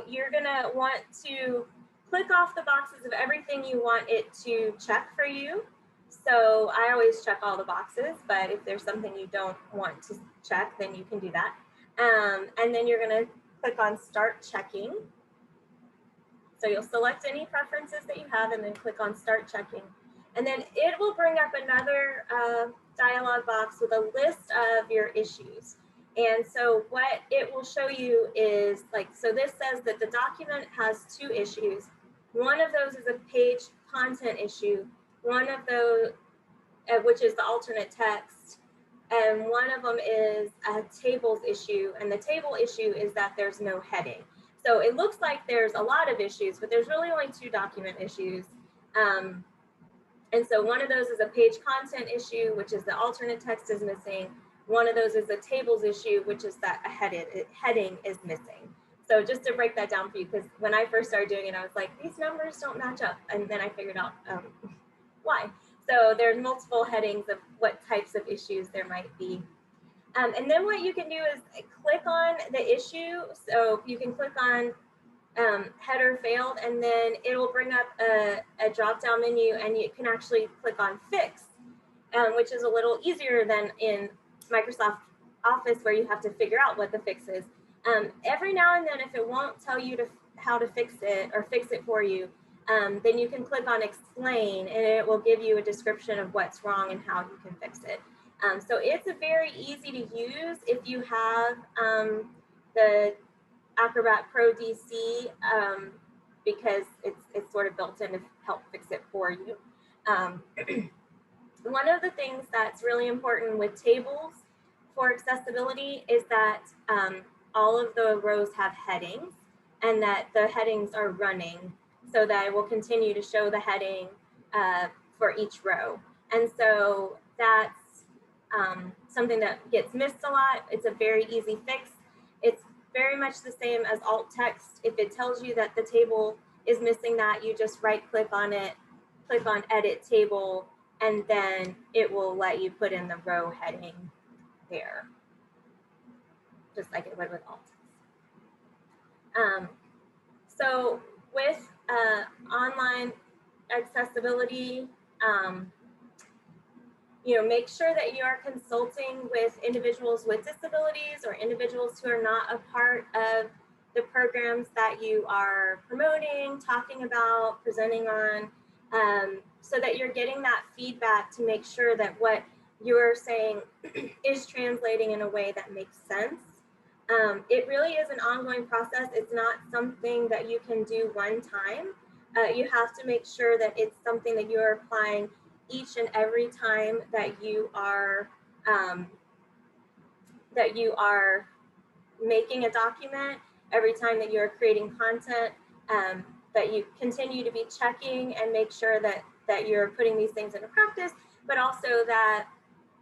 you're gonna want to click off the boxes of everything you want it to check for you. So I always check all the boxes, but if there's something you don't want to check, then you can do that. And then you're gonna click on start checking. So you'll select any preferences that you have and then click on start checking. And then it will bring up another dialog box with a list of your issues. And so what it will show you is so this says that the document has 2 issues. One of those is a page content issue, one of those, which is the alternate text, and one of them is a tables issue. And the table issue is that there's no heading. So it looks like there's a lot of issues, but there's really only 2 document issues. And so one of those is a page content issue, which is the alternate text is missing. One of those is a tables issue, which is that a heading is missing. So just to break that down for you, because when I first started doing it, I was like, these numbers don't match up. And then I figured out why. So there's multiple headings of what types of issues there might be. And then what you can do is click on the issue. So you can click on header failed, and then it will bring up a drop-down menu, and you can actually click on fix, which is a little easier than in Microsoft Office where you have to figure out what the fix is. Every now and then, if it won't tell you how to fix it or fix it for you, then you can click on explain, and it will give you a description of what's wrong and how you can fix it. So it's a very easy to use if you have the Acrobat Pro DC, because it's sort of built in to help fix it for you. One of the things that's really important with tables for accessibility is that all of the rows have headings, and that the headings are running, so that it will continue to show the heading for each row. And so that's something that gets missed a lot. It's a very easy fix. It's very much the same as alt text. If it tells you that the table is missing that, you just right click on it, click on edit table, and then it will let you put in the row heading there, just like it would with alt text. So with online accessibility, make sure that you are consulting with individuals with disabilities or individuals who are not a part of the programs that you are promoting, talking about, presenting on, so that you're getting that feedback to make sure that what you're saying is translating in a way that makes sense. It really is an ongoing process. It's not something that you can do one time. You have to make sure that it's something that you're applying each and every time that you are making a document, every time that you're creating content, that you continue to be checking and make sure that you're putting these things into practice, but also that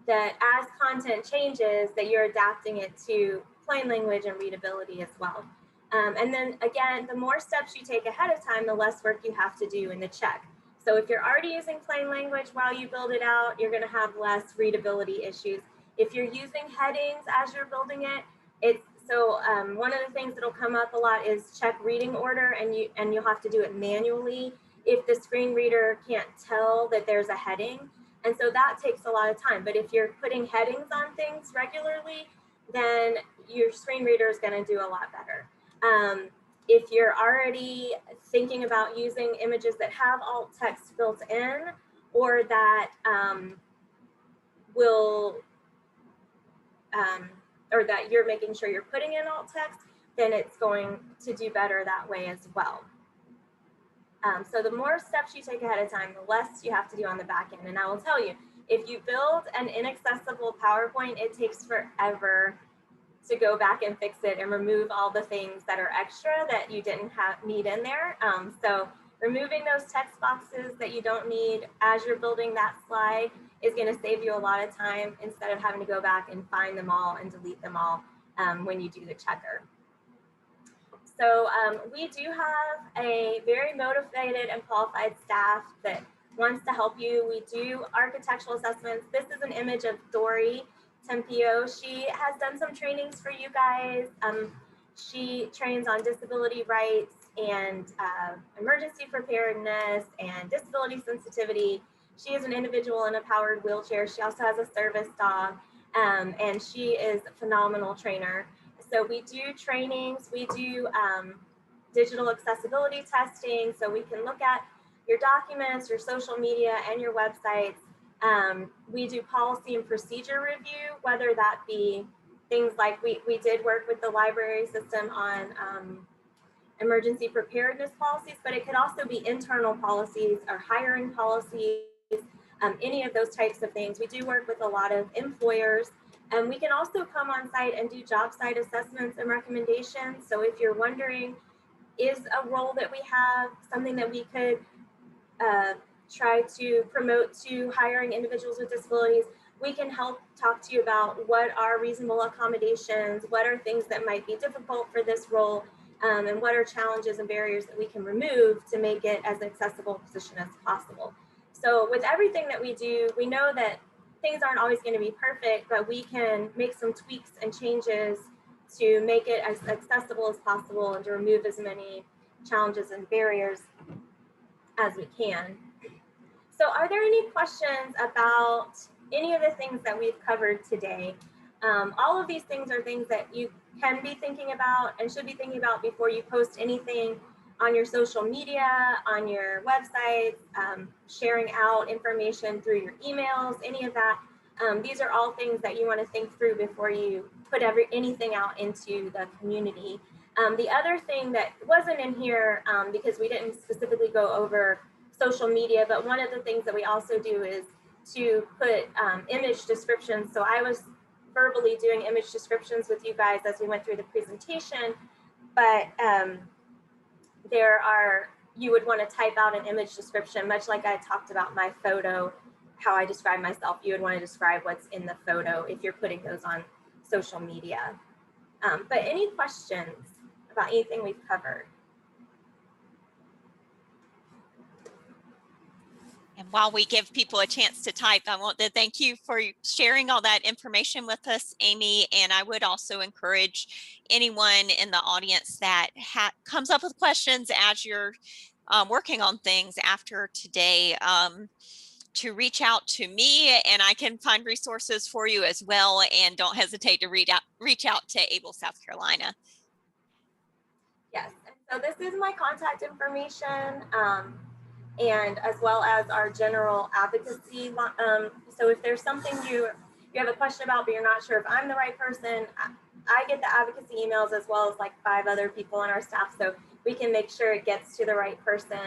as content changes, that you're adapting it to plain language and readability as well. And then again, the more steps you take ahead of time, the less work you have to do in the check. So if you're already using plain language while you build it out, you're going to have less readability issues. If you're using headings as you're building it, one of the things that'll come up a lot is check reading order, and you'll have to do it manually if the screen reader can't tell that there's a heading. And so that takes a lot of time. But if you're putting headings on things regularly, then your screen reader is going to do a lot better. if you're already thinking about using images that have alt text built in, or that or that you're making sure you're putting in alt text, then it's going to do better that way as well. So the more steps you take ahead of time, the less you have to do on the back end. And I will tell you, if you build an inaccessible PowerPoint, it takes forever to go back and fix it and remove all the things that are extra that you didn't need in there. So removing those text boxes that you don't need as you're building that slide is going to save you a lot of time instead of having to go back and find them all and delete them all when you do the checker. So we do have a very motivated and qualified staff that wants to help you. We do architectural assessments. This is an image of Dory Tempio. She has done some trainings for you guys. She trains on disability rights and emergency preparedness and disability sensitivity. She is an individual in a powered wheelchair. She also has a service dog, and she is a phenomenal trainer. So we do trainings, we do digital accessibility testing, so we can look at your documents, your social media, and your websites. We do policy and procedure review, whether that be things like we did work with the library system on emergency preparedness policies, but it could also be internal policies or hiring policies, any of those types of things. We do work with a lot of employers. And we can also come on site and do job site assessments and recommendations. So if you're wondering, is a role that we have something that we could try to promote to hiring individuals with disabilities, we can help talk to you about what are reasonable accommodations, what are things that might be difficult for this role, and what are challenges and barriers that we can remove to make it as accessible a position as possible. So with everything that we do, we know that things aren't always going to be perfect, but we can make some tweaks and changes to make it as accessible as possible and to remove as many challenges and barriers as we can. So are there any questions about any of the things that we've covered today? All of these things are things that you can be thinking about and should be thinking about before you post anything on your social media, on your websites, sharing out information through your emails, any of that. These are all things that you want to think through before you put anything out into the community. The other thing that wasn't in here, because we didn't specifically go over social media, but one of the things that we also do is to put image descriptions. So I was verbally doing image descriptions with you guys as we went through the presentation, but you would want to type out an image description, much like I talked about my photo, how I describe myself. You would want to describe what's in the photo if you're putting those on social media. But any questions about anything we've covered? And while we give people a chance to type, I want to thank you for sharing all that information with us, Amy. And I would also encourage anyone in the audience that comes up with questions as you're working on things after today to reach out to me, and I can find resources for you as well. And don't hesitate to reach out to Able South Carolina. Yes, and so this is my contact information. And as well as our general advocacy. So if there's something you have a question about, but you're not sure if I'm the right person, I get the advocacy emails as well as like 5 other people on our staff. So we can make sure it gets to the right person.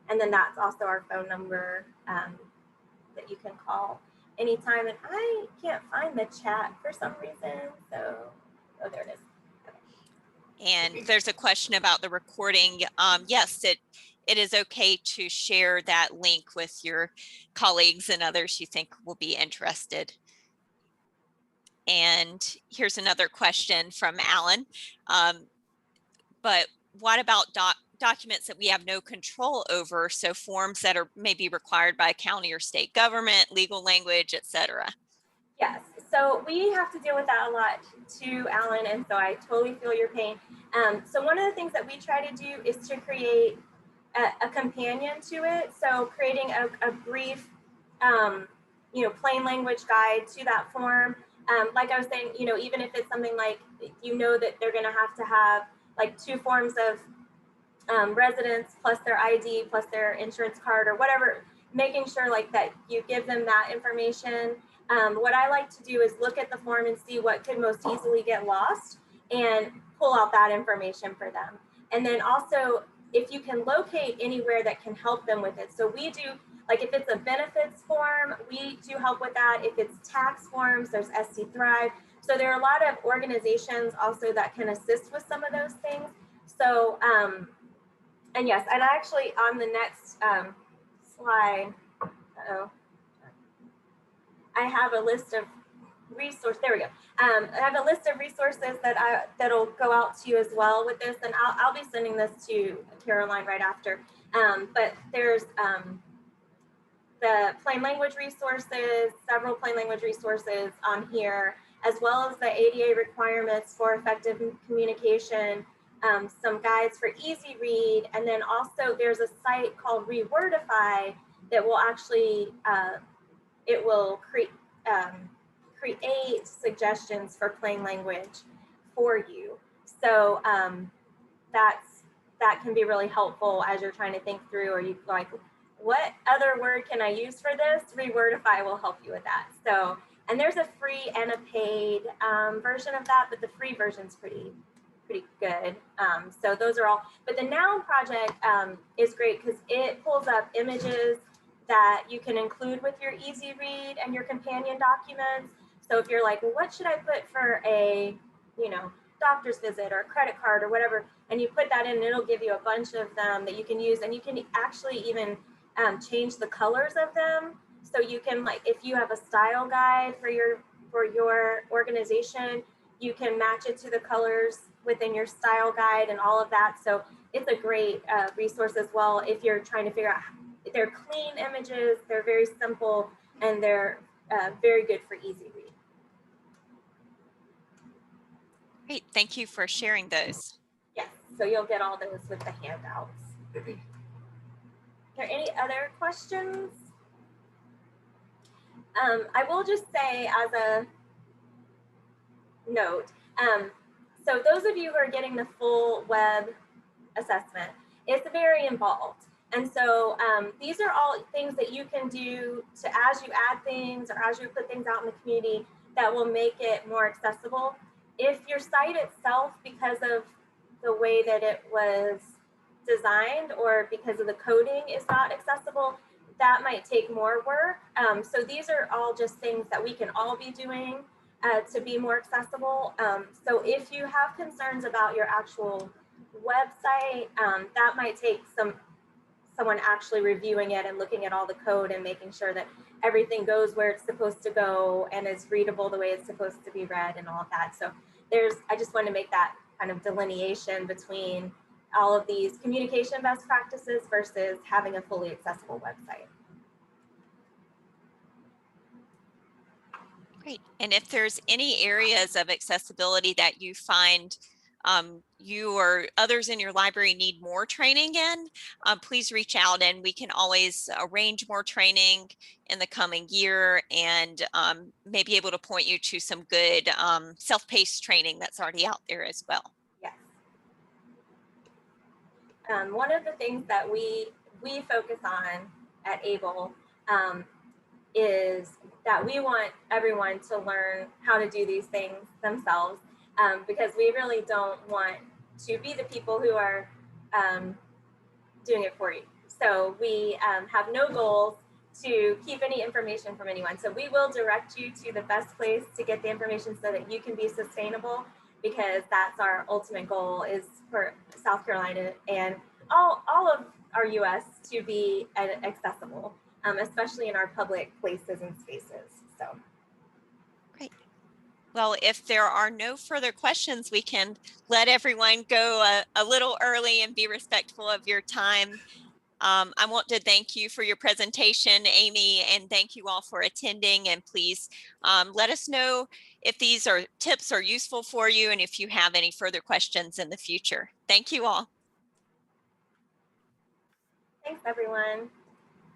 And then that's also our phone number that you can call anytime. And I can't find the chat for some reason. So, oh, there it is. And there's a question about the recording. Yes, it is okay to share that link with your colleagues and others you think will be interested. And here's another question from Alan. But what about documents that we have no control over? So forms that are maybe required by a county or state government, legal language, etc. Yes, so we have to deal with that a lot too, Alan, and so I totally feel your pain. So one of the things that we try to do is to create a companion to it. So creating a brief, plain language guide to that form. Like I was saying, even if it's something like, that they're going to have like 2 forms of residence plus their ID plus their insurance card or whatever, making sure like that you give them that information. What I like to do is look at the form and see what could most easily get lost and pull out that information for them. And then also, if you can locate anywhere that can help them with it. So we do, like if it's a benefits form, we do help with that. If it's tax forms, there's SC Thrive. So there are a lot of organizations also that can assist with some of those things. So, and yes, and actually on the next slide, I have a list of resources. There we go. I have a list of resources that'll go out to you as well with this, and I'll be sending this to Caroline right after. But there's the plain language resources, several plain language resources on here, as well as the ADA requirements for effective communication, some guides for easy read, and then also there's a site called Rewordify that will actually, it will create suggestions for plain language for you. So that can be really helpful as you're trying to think through, or you like, what other word can I use for this? Rewordify will help you with that. So, and there's a free and a paid version of that, but the free version's pretty good. So those are all, but the Noun project is great because it pulls up images that you can include with your easy read and your companion documents. So if you're like, well, what should I put for a, doctor's visit or a credit card or whatever, and you put that in, and it'll give you a bunch of them that you can use, and you can actually even change the colors of them. So you can, like, if you have a style guide for your organization, you can match it to the colors within your style guide and all of that. So it's a great resource as well if you're trying to figure out. They're clean images, they're very simple, and they're very good for easy read. Great, thank you for sharing those. Yes, so you'll get all those with the handouts. Are there any other questions? I will just say as a note, so those of you who are getting the full web assessment, it's very involved. And so these are all things that you can do to, as you add things or as you put things out in the community, that will make it more accessible. If your site itself, because of the way that it was designed or because of the coding, is not accessible, that might take more work. So these are all just things that we can all be doing to be more accessible. So if you have concerns about your actual website, that might take someone actually reviewing it and looking at all the code and making sure that everything goes where it's supposed to go and is readable the way it's supposed to be read and all of that. So I just want to make that kind of delineation between all of these communication best practices versus having a fully accessible website. Great. And if there's any areas of accessibility that you find you or others in your library need more training in, please reach out and we can always arrange more training in the coming year and may be able to point you to some good self-paced training that's already out there as well. Yes. One of the things that we focus on at ABLE is that we want everyone to learn how to do these things themselves, because we really don't want to be the people who are doing it for you. So we have no goals to keep any information from anyone. So we will direct you to the best place to get the information so that you can be sustainable, because that's our ultimate goal, is for South Carolina and all of our US to be accessible, especially in our public places and spaces. So. Great. Well, if there are no further questions, we can let everyone go a little early and be respectful of your time. I want to thank you for your presentation, Amy, and thank you all for attending. And please let us know if these tips are useful for you and if you have any further questions in the future. Thank you all. Thanks, everyone.